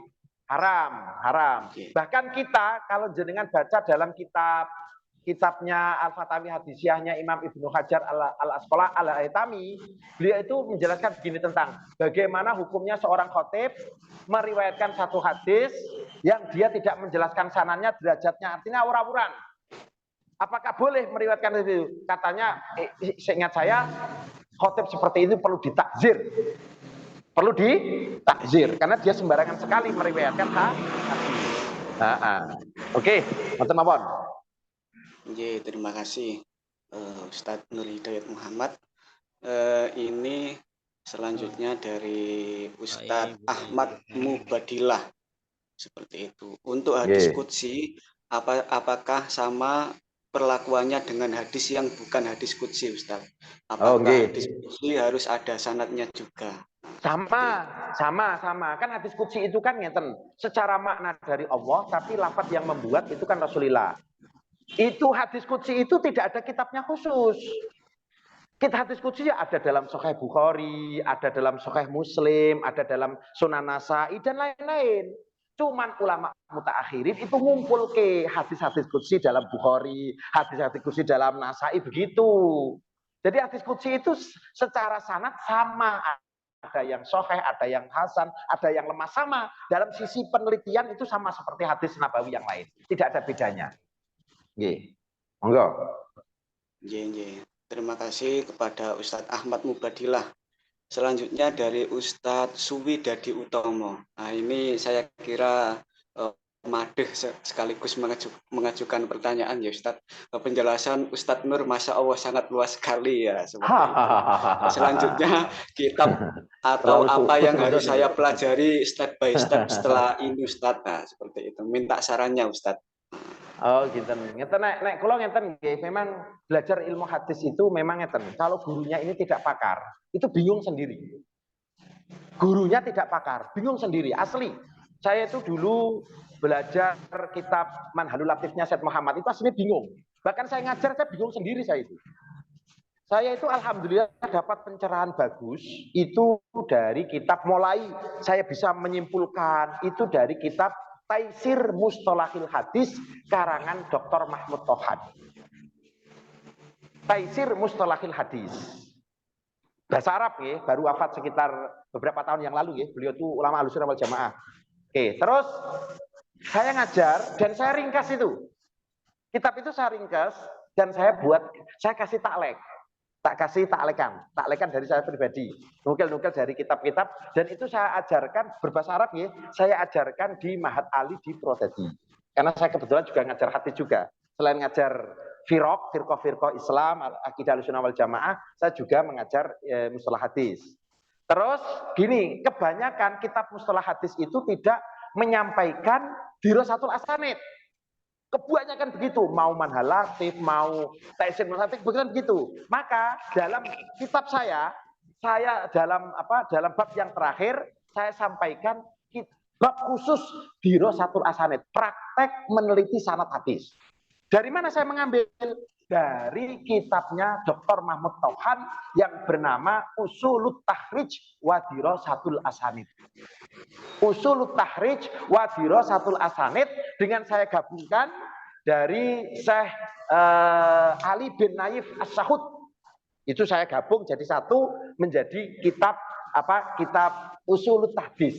Haram. Bahkan kita kalau jenengan baca dalam kitabnya Al-Fatawi Hadisiyahnya Imam Ibnu Hajar Al-Asqalani Al-Haytami, beliau itu menjelaskan begini tentang bagaimana hukumnya seorang khatib meriwayatkan satu hadis yang dia tidak menjelaskan sanadnya, derajatnya, artinya awur-awuran. Apakah boleh meriwayatkan itu? Katanya, seingat saya, khatib seperti itu perlu ditakzir. Karena dia sembarangan sekali meriwayatkan hadis. Oke, Mas Mawon. Terima kasih Ustadz Nur Hidayat Muhammad. Ini selanjutnya dari Ustadz Ahmad Mubadilah. Seperti itu. Untuk hadis qudsi, apakah sama perlakuannya dengan hadis yang bukan hadis qudsi, Ustadz? Apakah hadis qudsi harus ada sanadnya juga? Sama. Kan hadis qudsi itu kan ngeten, secara makna dari Allah, tapi lafaz yang membuat itu kan Rasulullah. Itu hadis qudsi itu tidak ada kitabnya khusus. Kita hadis qudsi ya ada dalam Sahih Bukhari, ada dalam Sahih Muslim, ada dalam Sunan Nasa'i dan lain-lain. Cuman ulama mutaakhirin itu ngumpul ke hadis-hadis qudsi dalam Bukhari, hadis-hadis qudsi dalam Nasa'i begitu. Jadi hadis qudsi itu secara sanad sama, ada yang sahih, ada yang hasan, ada yang lemah, sama. Dalam sisi penelitian itu sama seperti hadis nabawi yang lain. Tidak ada bedanya. Nggih. Monggo. Nggih. Terima kasih kepada Ustadz Ahmad Mubadilah. Selanjutnya dari Ustadz Suwi Dadi Utomo. Nah, ini saya kira madeh sekaligus mengajukan pertanyaan ya Ustadz. Penjelasan Ustadz Nur Masya Allah sangat luas sekali ya. Selanjutnya kitab atau apa yang harus saya pelajari step by step setelah ini Ustadz. Nah, seperti itu. Minta sarannya Ustadz. Oh gitu. Ngeten nek kula ngeten nggih, memang belajar ilmu hadis itu memang ngeten. Kalau gurunya ini tidak pakar, itu bingung sendiri. Gurunya tidak pakar, bingung sendiri. Asli. Saya itu dulu belajar kitab Manhalul Latifnya Syed Muhammad itu aslinya bingung. Bahkan saya ngajar saya bingung sendiri saya itu. Saya itu alhamdulillah dapat pencerahan bagus itu dari kitab, mulai saya bisa menyimpulkan itu dari kitab Taisir Mustalahil Hadis karangan Dr. Mahmud Tohan. Taisir Mustalahil Hadis. Bahasa Arab ya, baru wafat sekitar beberapa tahun yang lalu ya. Beliau itu ulama Ahlussunnah wal Jamaah. Oke, terus saya ngajar dan saya ringkas itu. Kitab itu saya ringkas dan saya kasih taklek. Taklekan dari saya pribadi, nukil dari kitab-kitab, dan itu saya ajarkan berbahasa Arab ya, saya ajarkan di Mahat Ali di Purwodadi. Karena saya kebetulan juga ngajar hadis juga. Selain ngajar firqah Islam, akidah Ahlussunnah wal Jamaah, saya juga mengajar mustalah hadis. Terus gini, kebanyakan kitab mustalah hadis itu tidak menyampaikan dirasatul asanid. Kebanyakan begitu, mau Manhal Latif, mau Taisir Mustalahil begitu. Maka dalam kitab saya dalam bab yang terakhir saya sampaikan bab khusus dirasatul asanid, praktek meneliti sanad hadis. Dari mana saya mengambil? Dari kitabnya Dr. Mahmud Tohan yang bernama Usulut Takhrij wa Dirasatul Asanid. Usulut Takhrij wa Dirasatul Asanid dengan saya gabungkan dari Syekh Ali bin Naif As-Sahud. Itu saya gabung jadi satu menjadi kitab Usulut Hadis.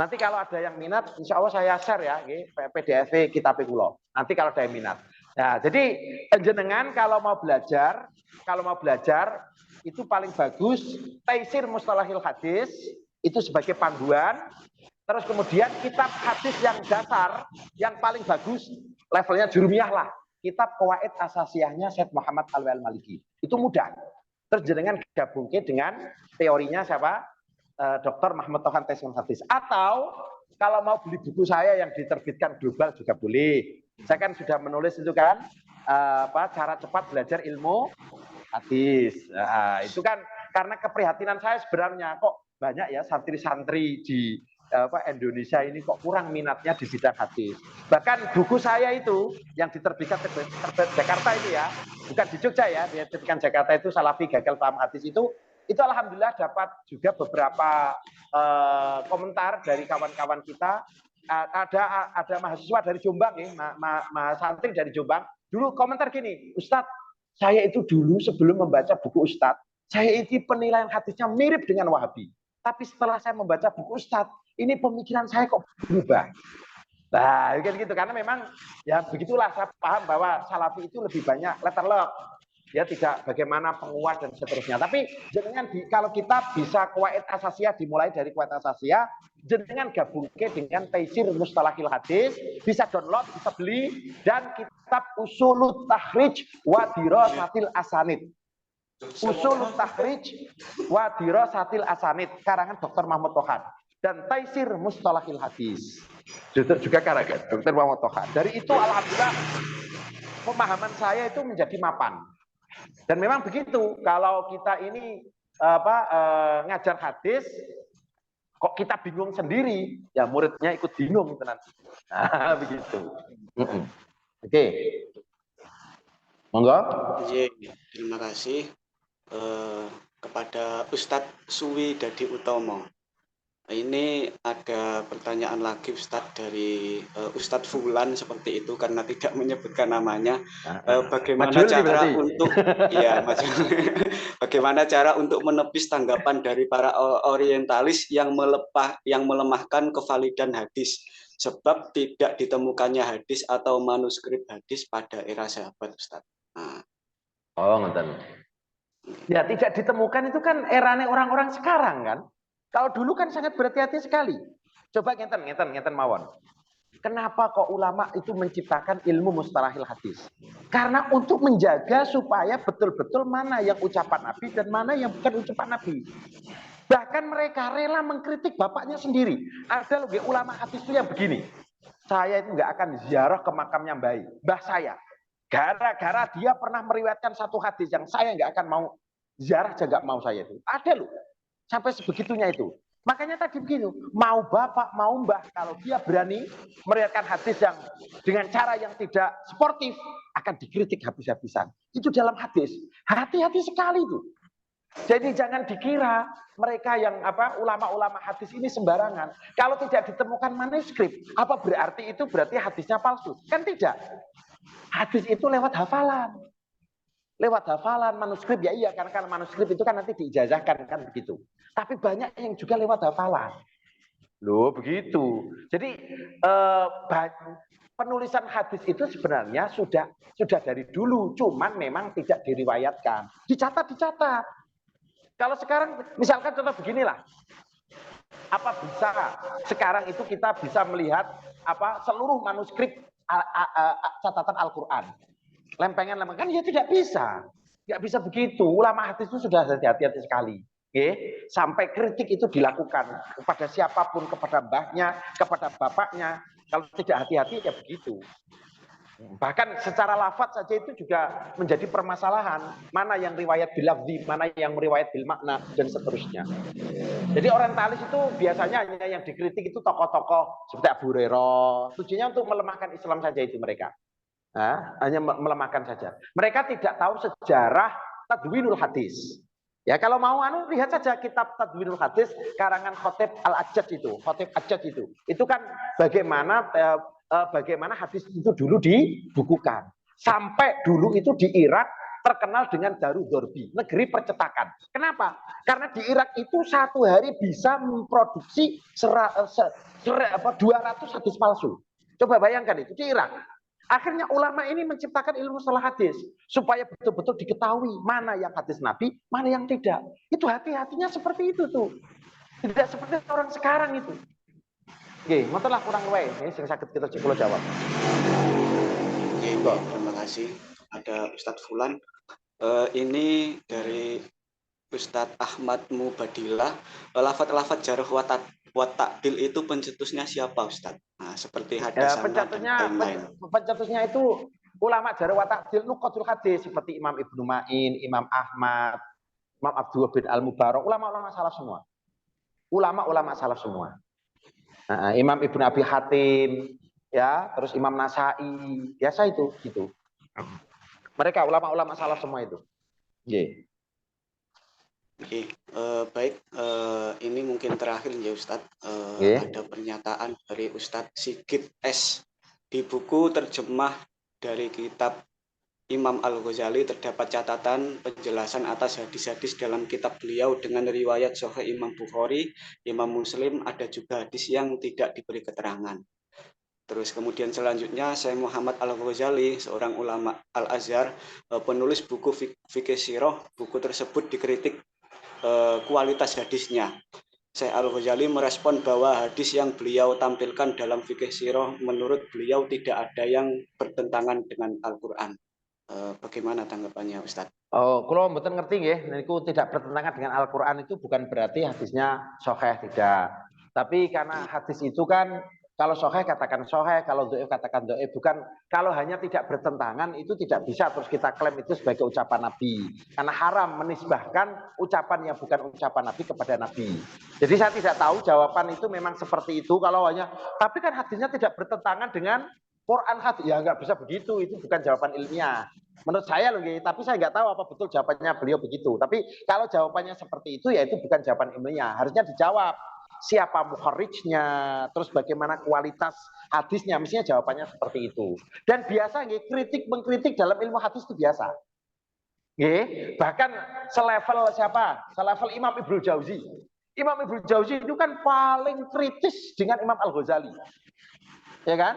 Nanti kalau ada yang minat, insya Allah saya share ya, PDF kitab kula. Nanti kalau ada yang minat. Nah, jadi jenengan kalau mau belajar itu paling bagus Taisir Mustalahil Hadis itu sebagai panduan. Terus kemudian kitab hadis yang dasar yang paling bagus levelnya jurumiyah lah. Kitab Qawaid Asasiyahnya Syed Muhammad Al-Maliki. Itu mudah. Terus jenengan gabungke dengan teorinya siapa? Dr. Mahmud Tohan Taisir Hadis. Atau kalau mau beli buku saya yang diterbitkan global juga boleh. Saya kan sudah menulis itu kan cara cepat belajar ilmu hadis. Itu kan karena keprihatinan saya sebenarnya kok banyak ya santri-santri di Indonesia ini kok kurang minatnya di bidang hadis. Bahkan buku saya itu yang diterbitkan terbit Jakarta itu ya, bukan di Jogja ya, diterbitkan Jakarta itu Salafi Gagal Paham Hadis itu alhamdulillah dapat juga beberapa komentar dari kawan-kawan kita. Ada mahasiswa dari Jombang ya, santri dari Jombang. Dulu komentar gini, Ustadz, saya itu dulu sebelum membaca buku Ustadz, saya itu penilaian hadisnya mirip dengan Wahabi. Tapi setelah saya membaca buku Ustadz, ini pemikiran saya kok berubah. Nah, kan gitu. Karena memang ya begitulah saya paham bahwa Salafi itu lebih banyak letterlock. Ya tidak bagaimana penguat dan seterusnya. Tapi jenengan kalau kita bisa Qawaid Asasiyah dimulai dari Qawaid Asasiyah, jenengan gabungke dengan Taisir Mustalahil Hadis, bisa download, bisa beli, dan kitab Usulut Takhrij wa Dirasatil Asanid. Usulut Takhrij wa Dirasatil Asanid karangan Dr. Mahmud Tohan dan Taisir Mustalahil Hadis juga karangan Dr. Mahmud Tohan. Dari itu alhamdulillah pemahaman saya itu menjadi mapan. Dan memang begitu, kalau kita ini ngajar hadis, kok kita bingung sendiri, ya muridnya ikut bingung itu nanti. Nah, begitu. Oke. Monggo. Terima kasih kepada Ustadz Suwi Dadi Utomo. Ini ada pertanyaan lagi Ustadz dari Ustadz Fulan seperti itu karena tidak menyebutkan namanya. Bagaimana cara untuk ya bagaimana cara untuk menepis tanggapan dari para orientalis yang melemahkan kevalidan hadis sebab tidak ditemukannya hadis atau manuskrip hadis pada era sahabat Ustadz. Nah. Oh, ngeten. Ya, tidak ditemukan itu kan erane orang-orang sekarang kan. Kalau dulu kan sangat berhati-hati sekali. Coba ngeten mawon. Kenapa kok ulama itu menciptakan ilmu mustalahil hadis? Karena untuk menjaga supaya betul-betul mana yang ucapan Nabi dan mana yang bukan ucapan Nabi. Bahkan mereka rela mengkritik bapaknya sendiri. Ada loh ulama hadis itu yang begini. Saya itu nggak akan ziarah ke makamnya mbah saya. Gara-gara dia pernah meriwayatkan satu hadis yang saya nggak akan mau ziarah, aja nggak mau saya itu. Ada loh. Sampai sebegitunya itu. Makanya tadi begini, mau bapak, mau mbah, kalau dia berani meriwayatkan hadis yang dengan cara yang tidak sportif, akan dikritik habis-habisan. Itu dalam hadis. Hati-hati sekali itu. Jadi jangan dikira mereka yang ulama-ulama hadis ini sembarangan. Kalau tidak ditemukan manuskrip, apa berarti itu berarti hadisnya palsu? Kan tidak. Hadis itu lewat hafalan. Lewat hafalan, manuskrip ya iya, karena kan manuskrip itu kan nanti diijazahkan kan begitu. Tapi banyak yang juga lewat hafalan. Loh begitu. Jadi penulisan hadis itu sebenarnya sudah dari dulu, cuman memang tidak diriwayatkan. Dicatat. Kalau sekarang misalkan contoh beginilah. Apa bisa sekarang itu kita bisa melihat seluruh manuskrip catatan Al-Qur'an? Lempengan kan ya tidak bisa. Nggak bisa begitu. Ulama hadis itu sudah hati-hati sekali. Sampai kritik itu dilakukan kepada siapapun, kepada mbahnya, kepada bapaknya. Kalau tidak hati-hati ya begitu. Bahkan secara lafaz saja itu juga menjadi permasalahan. Mana yang riwayat bil lafzi, mana yang riwayat bil makna, dan seterusnya. Jadi orientalis itu biasanya hanya yang dikritik itu tokoh-tokoh seperti Abu Hurairah. Tujuannya untuk melemahkan Islam saja itu mereka. Nah, hanya melemahkan saja. Mereka tidak tahu sejarah Tadwinul Hadis. Ya kalau mau lihat saja kitab Tadwinul Hadis karangan Khatib Al-Ajjaj itu, Khatib Ajjaj itu. Itu kan bagaimana hadis itu dulu dibukukan. Sampai dulu itu di Irak terkenal dengan Darud Dorbi, negeri percetakan. Kenapa? Karena di Irak itu satu hari bisa memproduksi 200 hadis palsu. Coba bayangkan itu di Irak. Akhirnya ulama ini menciptakan ilmu mustalah hadis supaya betul-betul diketahui mana yang hadis Nabi, mana yang tidak. Itu hati-hatinya seperti itu tuh. Tidak seperti orang sekarang itu. Oke, ngotenlah kurang luwih sing saged kita kula jawab. Oke, terima kasih. Ada Ustadz Fulan. Ini dari Ustadz Ahmad Mubadilah. Lafaz-lafaz jarh wa ta'dil itu pencetusnya siapa Ustadz? Nah, seperti hadasana dan lain-lain. Pencetusnya itu ulama jarh wa ta'dil nuqatul hadis seperti Imam Ibnu Ma'in, Imam Ahmad, Imam Abdul bin Al-Mubarak, ulama-ulama salaf semua. Ulama-ulama salaf semua. Nah, Imam Ibnu Abi Hatim, ya, terus Imam Nasai, biasa itu gitu. Mereka ulama-ulama salaf semua itu. Yeah. Oke, baik. Ini mungkin terakhir ya Ustadz. Ada pernyataan dari Ustadz Sigit S. Di buku terjemah dari kitab Imam Al-Ghazali terdapat catatan penjelasan atas hadis-hadis dalam kitab beliau dengan riwayat Sahih Imam Bukhari, Imam Muslim, ada juga hadis yang tidak diberi keterangan. Terus kemudian selanjutnya Syekh Muhammad Al-Ghazali, seorang ulama Al-Azhar, penulis buku Fikih Sirah, buku tersebut dikritik kualitas hadisnya. Syekh Al-Ghazali merespon bahwa hadis yang beliau tampilkan dalam Fikih Sirah menurut beliau tidak ada yang bertentangan dengan Al-Quran. Bagaimana tanggapannya Ustadz? Oh, kalau mboten ngerti nggih, niku tidak bertentangan dengan Al-Qur'an itu bukan berarti hadisnya sahih, tidak. Tapi karena hadis itu kan kalau sahih katakan sahih, kalau dhaif katakan dhaif, bukan kalau hanya tidak bertentangan itu tidak bisa terus kita klaim itu sebagai ucapan Nabi. Karena haram menisbahkan ucapan yang bukan ucapan Nabi kepada Nabi. Jadi saya tidak tahu jawaban itu memang seperti itu kalau hanya tapi kan hadisnya tidak bertentangan dengan Quran hadis ya nggak bisa begitu, itu bukan jawaban ilmiah. Menurut saya loh, tapi saya nggak tahu apa betul jawabannya beliau begitu. Tapi kalau jawabannya seperti itu, ya itu bukan jawaban ilmiah. Harusnya dijawab siapa muharrijnya, terus bagaimana kualitas hadisnya. Mestinya jawabannya seperti itu. Dan biasa kritik mengkritik dalam ilmu hadis itu biasa. Bahkan selevel siapa? Selevel Imam Ibnu Jauzi. Imam Ibnu Jauzi itu kan paling kritis dengan Imam Al-Ghazali. Ya kan?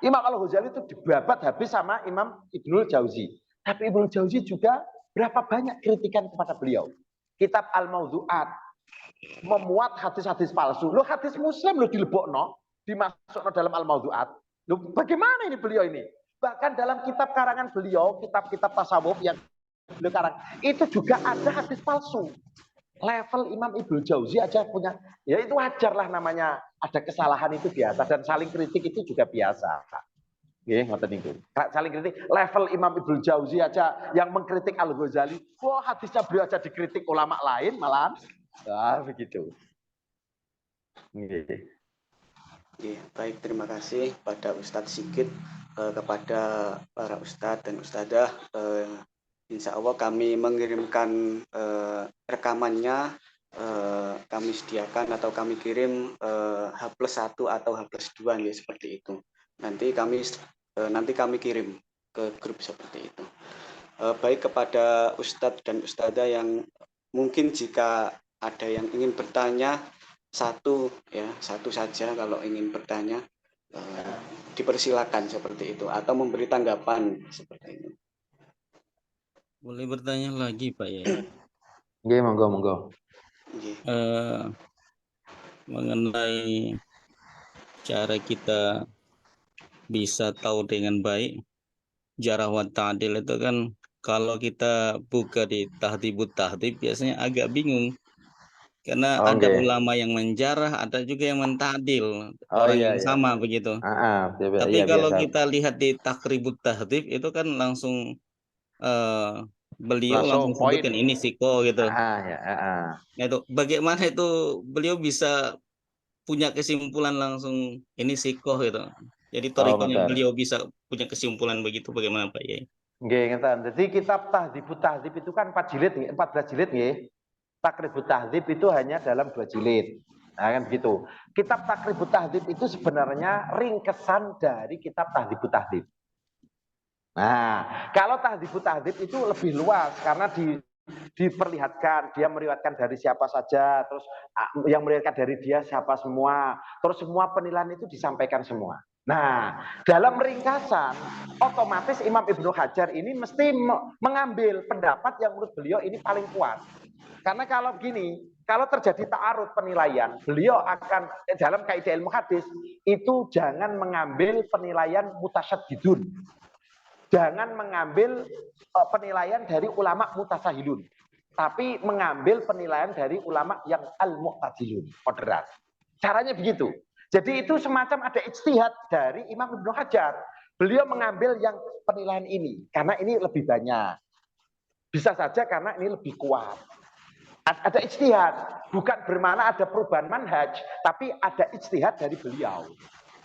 Imam Al-Ghazali itu dibabat habis sama Imam Ibnu Jauzi. Tapi Ibnu Jauzi juga berapa banyak kritikan kepada beliau. Kitab Al-Mawdu'at memuat hadis-hadis palsu. Lo hadis Muslim lo dilebokno, dimasukno dalam Al-Mawdu'at. Lo bagaimana ini beliau ini? Bahkan dalam kitab karangan beliau, kitab-kitab tasawuf yang beliau karang, itu juga ada hadis palsu. Level Imam Ibnu Jauzi aja punya, ya itu wajar lah, namanya ada kesalahan itu biasa, dan saling kritik itu juga biasa. Ngoten niku. Saling kritik, level Imam Ibnu Jauzi aja yang mengkritik Al-Ghazali, wah hadisnya beliau aja dikritik ulama lain malahan. Begitu. Baik, terima kasih pada Ustadz Sigit, kepada para Ustadz dan Ustadzah. Insya Allah kami mengirimkan rekamannya, kami sediakan atau kami kirim H+1 atau H+2 ya, seperti itu. Nanti kami kirim ke grup seperti itu. Baik, kepada Ustadz dan Ustadzah yang mungkin jika ada yang ingin bertanya, satu saja kalau ingin bertanya, dipersilakan seperti itu, atau memberi tanggapan seperti itu. Boleh bertanya lagi Pak ya? Monggo. Mengenai cara kita bisa tahu dengan baik jarah wa ta'dil itu kan, kalau kita buka di Tahdhibut Tahdhib biasanya agak bingung. Karena ada ulama yang menjarah, ada juga yang mentadil orang yang sama begitu. Tapi kalau kita lihat di Taqribut Tahdhib itu kan langsung beliau langsung sebutkan ini siko gitu. Itu bagaimana itu beliau bisa punya kesimpulan langsung ini siko gitu. Jadi torikonya beliau bisa punya kesimpulan begitu, bagaimana Pak Yai? Jadi kitab Tahdhibut Tahdhib itu kan 4 jilid, 14 jilid nggih. Taqribut Tahdhib itu hanya dalam 2 jilid. Nah, kan begitu. Kitab Taqribut Tahdhib itu sebenarnya ringkesan dari kitab Tahdhibut Tahdhib. Nah, kalau Tahdhibut Tahdhib itu lebih luas karena diperlihatkan dia meriwayatkan dari siapa saja, terus yang meriwayatkan dari dia siapa semua, terus semua penilaian itu disampaikan semua. Nah, dalam ringkasan otomatis Imam Ibnu Hajar ini mesti mengambil pendapat yang menurut beliau ini paling kuat. Karena kalau begini, kalau terjadi ta'arud penilaian, beliau akan dalam kaidah ilmu hadis itu jangan mengambil penilaian mutasyaddidun. Jangan mengambil penilaian dari ulama mutasahilun, tapi mengambil penilaian dari ulama yang al-mu'tadilun, moderat. Caranya begitu. Jadi itu semacam ada ijtihad dari Imam Ibnu Hajar. Beliau mengambil yang penilaian ini karena ini lebih banyak. Bisa saja karena ini lebih kuat. Ada ijtihad, bukan bermakna ada perubahan manhaj, tapi ada ijtihad dari beliau.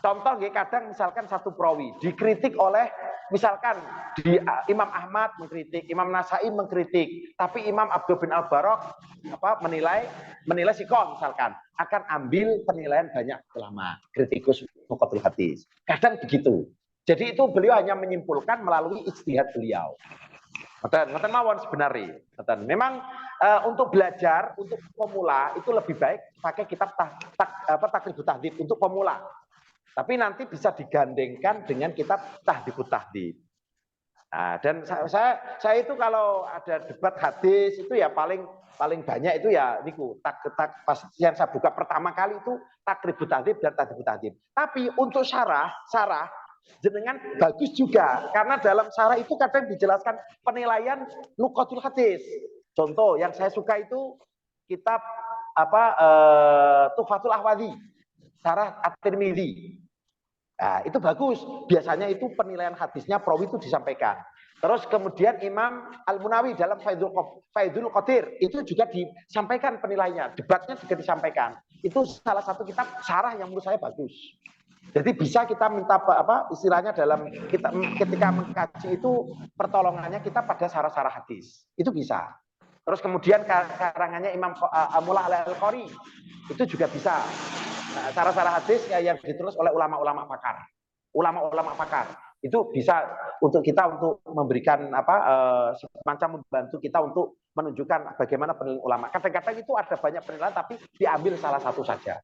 Contoh, kadang misalkan satu perawi dikritik oleh, misalkan Imam Ahmad mengkritik, Imam Nasai mengkritik, tapi Imam Abdul bin Al-Barok menilai sikoh misalkan, akan ambil penilaian banyak ulama, kritikus nuqatul hadis. Kadang begitu. Jadi itu beliau hanya menyimpulkan melalui ijtihad beliau. Ngoten mawon sebenarnya. Memang untuk belajar, untuk pemula itu lebih baik pakai kitab Taqribut Tahdhib untuk pemula. Tapi nanti bisa digandengkan dengan kitab Tahdhibut Tahdhib. Nah, dan saya itu kalau ada debat hadis itu ya paling banyak itu ya niku pas yang saya buka pertama kali itu Taqribut Tahdhib dan Tahdhibut Tahdhib. Tapi untuk syarah jenengan bagus juga karena dalam syarah itu kadang dijelaskan penilaian nuqatul hadis. Contoh yang saya suka itu kitab Tuhfatul Ahwadhi, syarah At-Tirmidzi. Nah, itu bagus. Biasanya itu penilaian hadisnya perawi itu disampaikan. Terus kemudian Imam Al-Munawi dalam Faidul Qadir itu juga disampaikan penilaiannya, debatnya juga disampaikan. Itu salah satu kitab syarah yang menurut saya bagus. Jadi bisa kita minta apa istilahnya dalam kita ketika mengkaji itu pertolongannya kita pada sarah-sarah hadis. Itu bisa. Terus kemudian karangannya Imam Mullah Al-Qari itu juga bisa. Nah, sarah-sarah hadis yang ditulis oleh ulama-ulama pakar. Ulama-ulama pakar itu bisa untuk kita untuk memberikan semacam membantu kita untuk menunjukkan bagaimana penilaian ulama. Kadang-kadang itu ada banyak penilaian tapi diambil salah satu saja.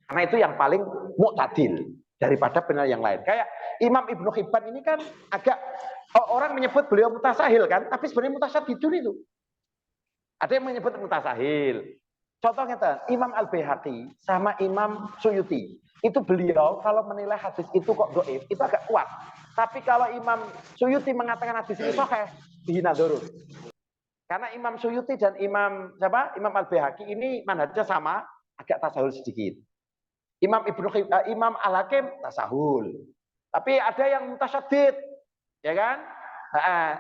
Karena itu yang paling mu'tadil daripada penilaian yang lain. Kayak Imam Ibnu Hibban ini kan agak orang menyebut beliau mutasahil kan, tapi sebenarnya mutasyadidun itu. Ada yang menyebut mutasahil. Contohnya Imam Al-Baihaqi sama Imam Suyuti. Itu beliau kalau menilai hadis itu kok dhaif, itu agak kuat. Tapi kalau Imam Suyuti mengatakan hadis ini sahih, dihina dzurur. Karena Imam Suyuti dan Imam Al-Baihaqi ini manhajnya sama, agak tasahul sedikit. Imam Al-Hakim tasahul. Tapi ada yang mutasyadid, ya kan?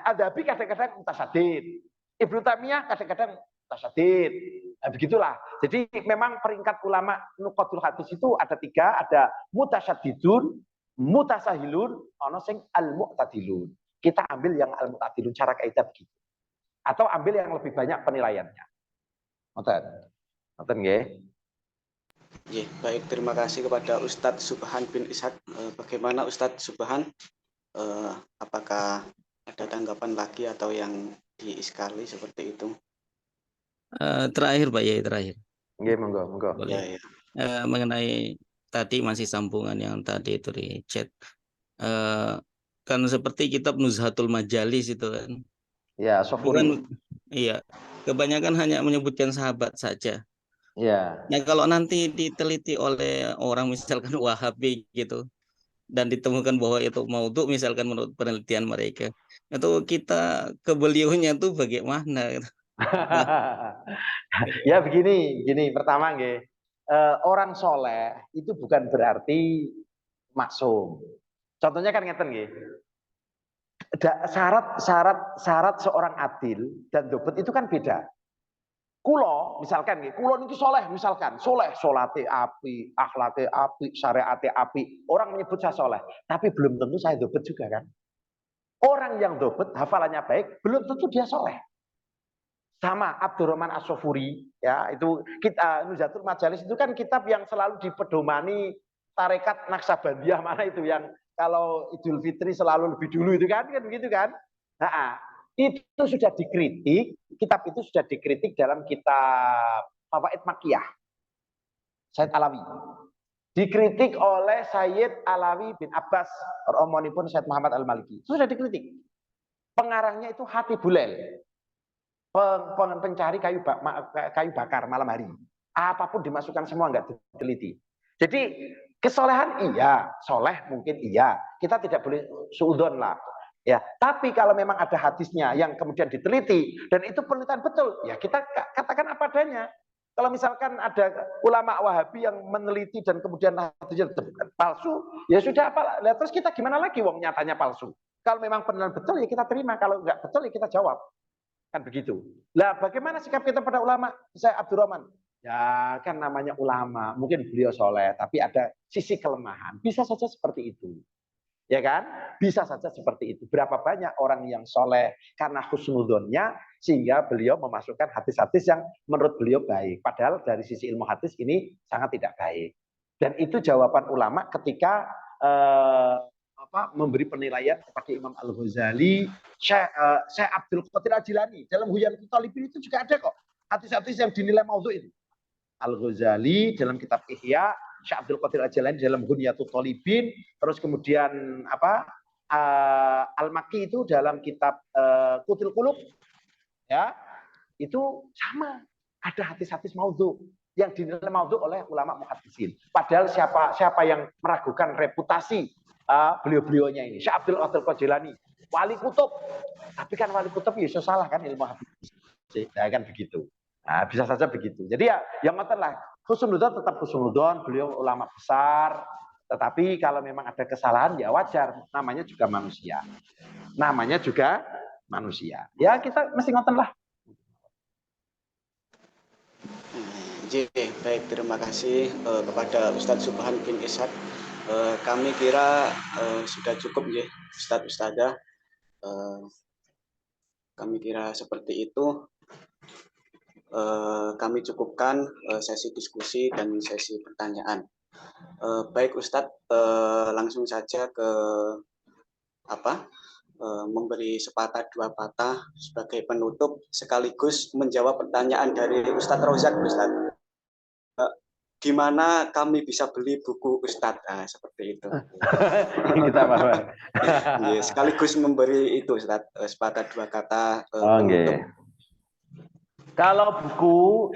Adabi kadang-kadang mutasyadid. Ibnu Taimiyah kadang-kadang mutasyadid. Nah, begitulah. Jadi memang peringkat ulama nuqatul hadis itu ada 3, ada mutasyadidun, mutasahilun, ono sing al-mu'tadilun. Kita ambil yang al-mu'tadilun cara kaidah begitu. Atau ambil yang lebih banyak penilaiannya. Ngoten nggih. Ya, baik, terima kasih kepada Ustadz Subhan bin Ishak. Bagaimana Ustadz Subhan? Apakah ada tanggapan lagi atau yang diiskali seperti itu? Terakhir Pak Yai, terakhir. Nggih, monggo. Boleh. Ya. Mengenai tadi masih sambungan yang tadi itu di chat. Kan seperti kitab Nuzhatul Majalis itu kan. Ya, Sofuri. Iya. Kebanyakan hanya menyebutkan sahabat saja. Ya. Nah, kalau nanti diteliti oleh orang misalkan Wahabi gitu dan ditemukan bahwa itu maudhu misalkan menurut penelitian mereka, itu kita ke beliaunya tuh bagaimana gitu. Ya begini, pertama nggih. Orang soleh itu bukan berarti maksum. Contohnya kan ngeten nggih. Syarat seorang adil dan dobet itu kan beda. Kulo misalkan nggih, kulo niki soleh misalkan, solate api, akhlake api, syariate api. Orang menyebut saya soleh, tapi belum tentu saya dobet juga kan. Orang yang dobet hafalannya baik, belum tentu dia soleh. Sama Abdurrahman As-Sofuri, ya itu kita Nuzhatul Majalis itu kan kitab yang selalu dipedomani tarekat Naksabandiyah mana itu yang kalau Idul Fitri selalu lebih dulu itu kan begitu kan. Nah, itu sudah dikritik, kitab itu sudah dikritik dalam kitab Fawaid Makkiyah Sayyid Alawi. Dikritik oleh Sayyid Alawi bin Abbas, omonipun Sayyid Muhammad Al-Maliki. Itu sudah dikritik. Pengarangnya itu Hati Bulel. Pencari kayu bakar malam hari. Apapun dimasukkan semua enggak diteliti. Jadi kesolehan iya, soleh mungkin iya. Kita tidak boleh suudzon lah. Ya, tapi kalau memang ada hadisnya yang kemudian diteliti dan itu penelitian betul, ya kita katakan apa adanya. Kalau misalkan ada ulama Wahabi yang meneliti dan kemudian hadisnya palsu, ya sudah apa? Nah, terus kita gimana lagi wong nyatanya palsu? Kalau memang penelitian betul ya kita terima, kalau enggak betul ya kita jawab. Kan begitu. Lah bagaimana sikap kita pada ulama? Saya Abdurrahman. Ya kan namanya ulama, mungkin beliau soleh, tapi ada sisi kelemahan. Bisa saja seperti itu. Ya kan? Bisa saja seperti itu. Berapa banyak orang yang soleh karena husnudzonnya sehingga beliau memasukkan hadis-hadis yang menurut beliau baik. Padahal dari sisi ilmu hadis ini sangat tidak baik. Dan itu jawaban ulama ketika memberi penilaian kepada Imam Al-Ghazali, Syekh Abdul Qadir Al-Jilani. Dalam Huyatul Talibin itu juga ada kok hadis-hadis yang dinilai maudhu itu. Al-Ghazali dalam kitab Ihya, Syekh Abdul Qadir Al-Jilani dalam Hunyatul Talibin, terus kemudian Al-Makki itu dalam kitab Qutil Qulub, ya itu sama, ada hadis-hadis maudhu yang dinilai maudhu oleh ulama muhaddisin. Padahal siapa yang meragukan reputasi beliau-beliaunya ini? Syekh Abdul Qadir Al-Jilani, wali kutub, tapi kan wali kutub ya salah kan ilmu hadis, ya kan begitu. Nah, bisa saja begitu. Jadi ya yang ngoten lah. Husnudzon tetap husnudzon, beliau ulama besar. Tetapi kalau memang ada kesalahan ya wajar, namanya juga manusia. Ya kita mesti ngoten lah. Baik, terima kasih kepada Ustadz Subhan bin Ishak Kami kira sudah cukup ya, Ustadz Ustadzah. Kami kira seperti itu. Kami cukupkan sesi diskusi dan sesi pertanyaan. Baik Ustadz, langsung saja ke memberi sepatah dua patah sebagai penutup sekaligus menjawab pertanyaan dari Ustadz Rozak. Ustadz, gimana kami bisa beli buku Ustadz? Seperti itu. Kita paham. Sekaligus memberi itu Ustadz, sepatah dua kata Okay. penutup. Kalau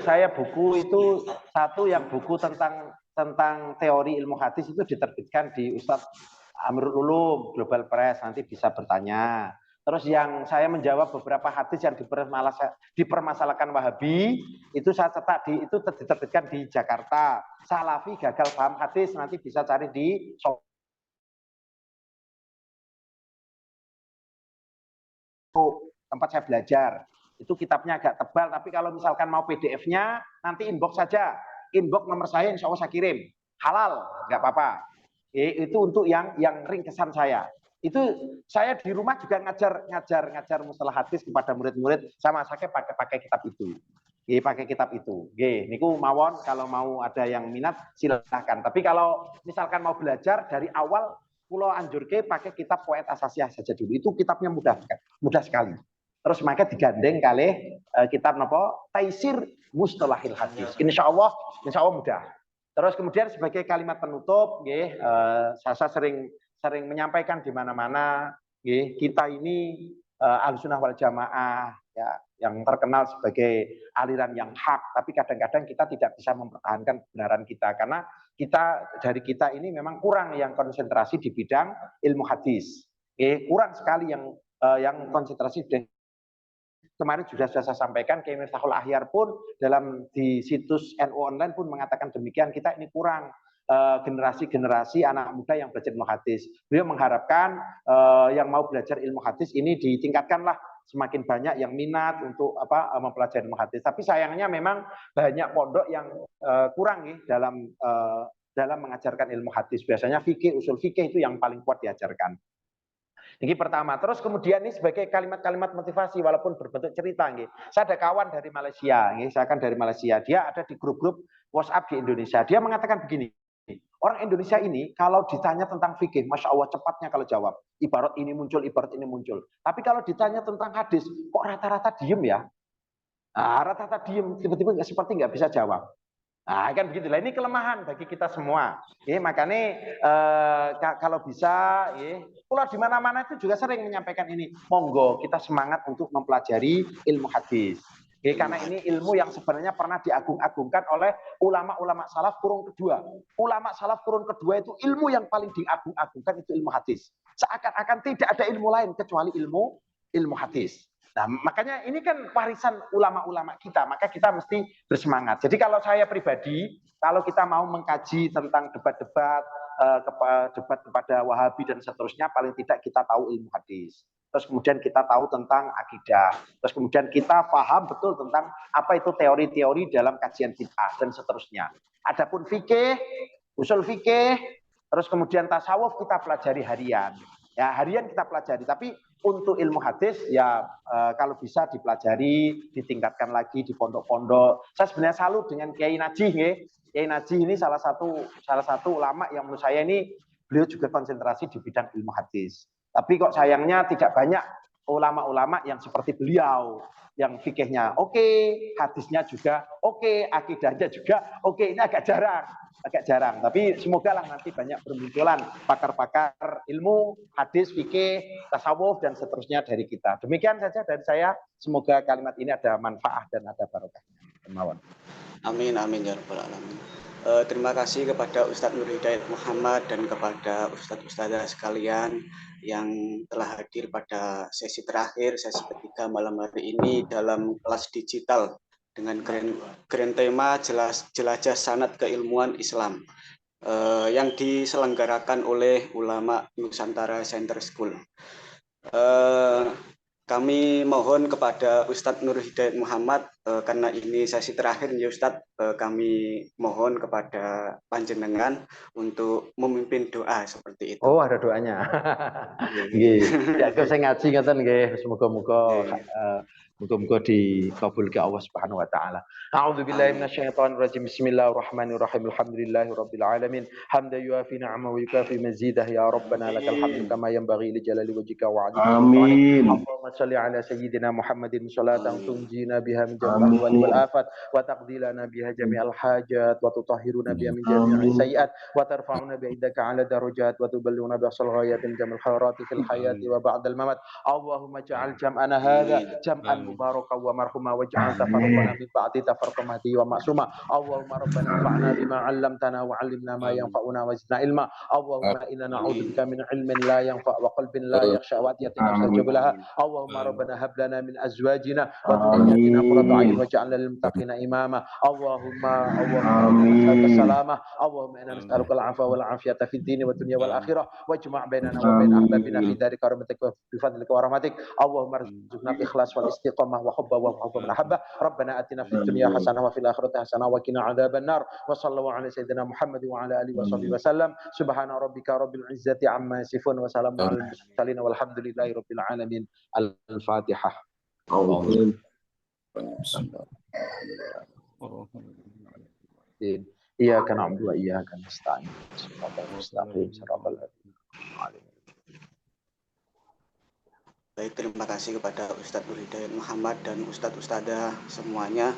saya buku itu satu yang buku tentang teori ilmu hadis itu diterbitkan di Ustadz Amirul Ulum Global Press, nanti bisa bertanya. Terus yang saya menjawab beberapa hadis yang dipermasalahkan Wahabi itu saya cetak itu diterbitkan di Jakarta. Salafi gagal paham hadis, nanti bisa cari di tempat saya belajar. Itu kitabnya agak tebal, tapi kalau misalkan mau PDF-nya, nanti inbox saja. Inbox nomor saya, insya Allah saya kirim. Halal, nggak apa-apa. Itu untuk yang ringkesan saya. Itu saya di rumah juga ngajar mustalah hadis kepada murid-murid, sama saya pakai kitab itu. Pakai kitab itu. Niku mawon, kalau mau ada yang minat, silahkan. Tapi kalau misalkan mau belajar dari awal, pulau anjurke pakai kitab Poet Asasiyah saja dulu. Itu kitabnya mudah sekali. Terus maka digandeng kali kitab napa Taisir Mustalahil Hadis. Insya Allah mudah. Terus kemudian sebagai kalimat penutup, saya sering menyampaikan di mana-mana, kita ini Ahlussunnah wal Jamaah, ya, yang terkenal sebagai aliran yang hak, tapi kadang-kadang kita tidak bisa mempertahankan kebenaran kita karena dari kita ini memang kurang yang konsentrasi di bidang ilmu hadis. Kurang sekali yang konsentrasi kemarin sudah saya sampaikan, Kiai Miftahul Ahyar pun di situs NU Online pun mengatakan demikian, kita ini kurang generasi anak muda yang belajar ilmu hadis. Beliau mengharapkan yang mau belajar ilmu hadis ini ditingkatkanlah, semakin banyak yang minat untuk mempelajari ilmu hadis. Tapi sayangnya memang banyak pondok yang kurang dalam mengajarkan ilmu hadis. Biasanya fikih, usul fikih itu yang paling kuat diajarkan. Ini pertama. Terus kemudian ini sebagai kalimat-kalimat motivasi walaupun berbentuk cerita. Saya ada kawan dari Malaysia, saya kan dari Malaysia. Dia ada di grup-grup WhatsApp di Indonesia. Dia mengatakan begini, orang Indonesia ini kalau ditanya tentang fikih, Masya Allah cepatnya kalau jawab. Ibarat ini muncul, ibarat ini muncul. Tapi kalau ditanya tentang hadis, kok rata-rata diem ya? Rata-rata diem, tiba-tiba seperti nggak bisa jawab. Nah, kan begitulah. Ini kelemahan bagi kita semua. Makanya kalau bisa, pulau di mana-mana itu juga sering menyampaikan ini. Monggo kita semangat untuk mempelajari ilmu hadis. Karena ini ilmu yang sebenarnya pernah diagung-agungkan oleh ulama-ulama salaf kurun kedua. Ulama salaf kurun kedua itu ilmu yang paling diagung-agungkan itu ilmu hadis. Seakan-akan tidak ada ilmu lain kecuali ilmu hadis. Nah, makanya ini kan warisan ulama-ulama kita, maka kita mesti bersemangat. Jadi kalau saya pribadi, kalau kita mau mengkaji tentang debat-debat kepada Wahabi dan seterusnya, paling tidak kita tahu ilmu hadis. Terus kemudian kita tahu tentang akidah. Terus kemudian kita paham betul tentang apa itu teori-teori dalam kajian bid'ah dan seterusnya. Adapun fikih, usul fikih, terus kemudian tasawuf kita pelajari harian. Ya, harian kita pelajari, tapi untuk ilmu hadis ya kalau bisa dipelajari, ditingkatkan lagi di pondok-pondok. Saya sebenarnya salut dengan Kiai Najih, Kiai Najih ini salah satu ulama yang menurut saya ini beliau juga konsentrasi di bidang ilmu hadis. Tapi kok sayangnya tidak banyak ulama-ulama yang seperti beliau, yang fikihnya oke, hadisnya juga oke, akidahnya juga oke. Ini agak jarang. Tapi semoga lah nanti banyak bermunculan pakar-pakar ilmu hadis, fikih, tasawuf dan seterusnya dari kita. Demikian saja dari saya. Semoga kalimat ini ada manfaat dan ada barokahnya. Amin ya rabbal alamin. Terima kasih kepada Ustadz Nur Hidayat Muhammad dan kepada Ustadz-Ustadzah sekalian yang telah hadir pada sesi terakhir, sesi ketiga malam hari ini dalam kelas digital dengan keren tema jelajah sanad keilmuan Islam yang diselenggarakan oleh ulama Nusantara Center School. kami mohon kepada Ustadz Nur Hidayat Muhammad, karena ini sesi terakhir ya Ustadz, kami mohon kepada panjenengan untuk memimpin doa seperti itu. Oh, ada doanya. Nggih. Ya kok saya ngaji ngoten nggih, semoga-moga muga-muga dikabulke Allah Subhanahu wa taala. A'udzubillahi minasyaitonir rajim. Bismillahirrahmanirrahim. Alhamdulillahirabbil alamin. Hamdan yuafi ni'amahu wa yukafi mazidah ya rabbana lakal hamdu kama yanbaghi li jalali wajhika wa 'azimi sultanik. Allahumma shalli ala sayyidina Muhammadin salatan tunjina biha min jami'il ahwali wal afat wa taqdi lana biha jami'al hajat wa tutahhiruna biha min jami'is sayyi'at wa tarfa'una bi indaka 'ala darajat wa tuballighuna bi asal ghayatin jamil khairati fil hayati wa ba'dal mamat. Allahumma ja'al jam'ana hadha jam'an mubarakan wa marhuma waj'al tafarruqana min ba'di tafarruqamati wa ma'suma. Allahumma rabbana anfa'na bima 'allamtana wa 'allimna ma yanfa'una wa zidna ilma. Allahumma inna na'udzubika min ilmin la yanfa' wa qalbin la yakhsha wa atiyatin nastajibu laha. Allahumma rabbana hab lana min azwajina wa dhurriyyatina qurrata a'yun waj'alna lil muttaqina imama. Allahumma nas'aluka salamah. Allahumma inna nas'aluka al-'afwa wal 'afiyata fid dini wa dunya wal akhirah wajma' bainana wa bain ahbabina fi dari karamatika wa bi fadlika wa rahmatik. Allahumma arzuqna ikhlas wal istiqamah wa hubba wa hubba man ahabba. Rabbana atina fid dunya hasanah wa fil akhirati hasanah wa qina adzaban nar. Wa sallallahu ala sayyidina Muhammad wa ala alihi wa sahbihi wasallam. Subhana rabbika rabbil izzati amma yasifun wa salamun alal mursalin walhamdulillahi rabbil alamin. Al-Fatihah. Iyyaka na'budu wa iyyaka nasta'in. Shiratal mustaqim, shiratal ladzina an'amta 'alaihim. Baik, terima kasih kepada Ustadz Nur Hidayat Muhammad dan Ustadz Ustadzah semuanya.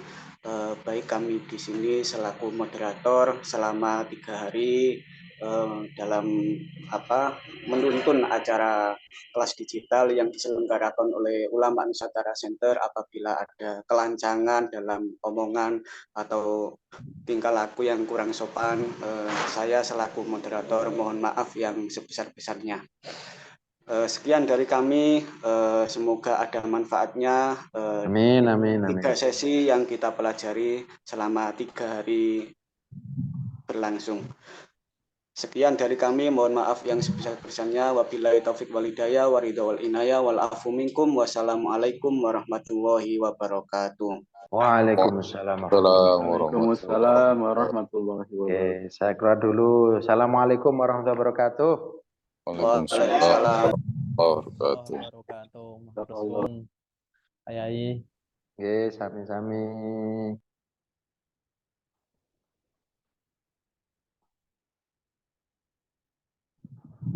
Baik, kami di sini selaku moderator selama 3 hari dalam menuntun acara kelas digital yang diselenggarakan oleh Ulama Nusantara Center. Apabila ada kelancangan dalam omongan atau tingkah laku yang kurang sopan, saya selaku moderator mohon maaf yang sebesar-besarnya. Sekian dari kami, semoga ada manfaatnya. Amin, amin, amin. 3 sesi yang kita pelajari selama 3 hari berlangsung. Sekian dari kami, mohon maaf yang sebesar-besarnya. Wabillahi taufik wal hidayah wa ridha wal inayah wal afu minkum. Wassalamualaikum warahmatullahi wabarakatuh. Waalaikumsalam warahmatullahi wabarakatuh. Saya keluar dulu. Assalamualaikum warahmatullahi wabarakatuh. Waalaikumsalam Wabarakatuh. Ayai. Sami-sami.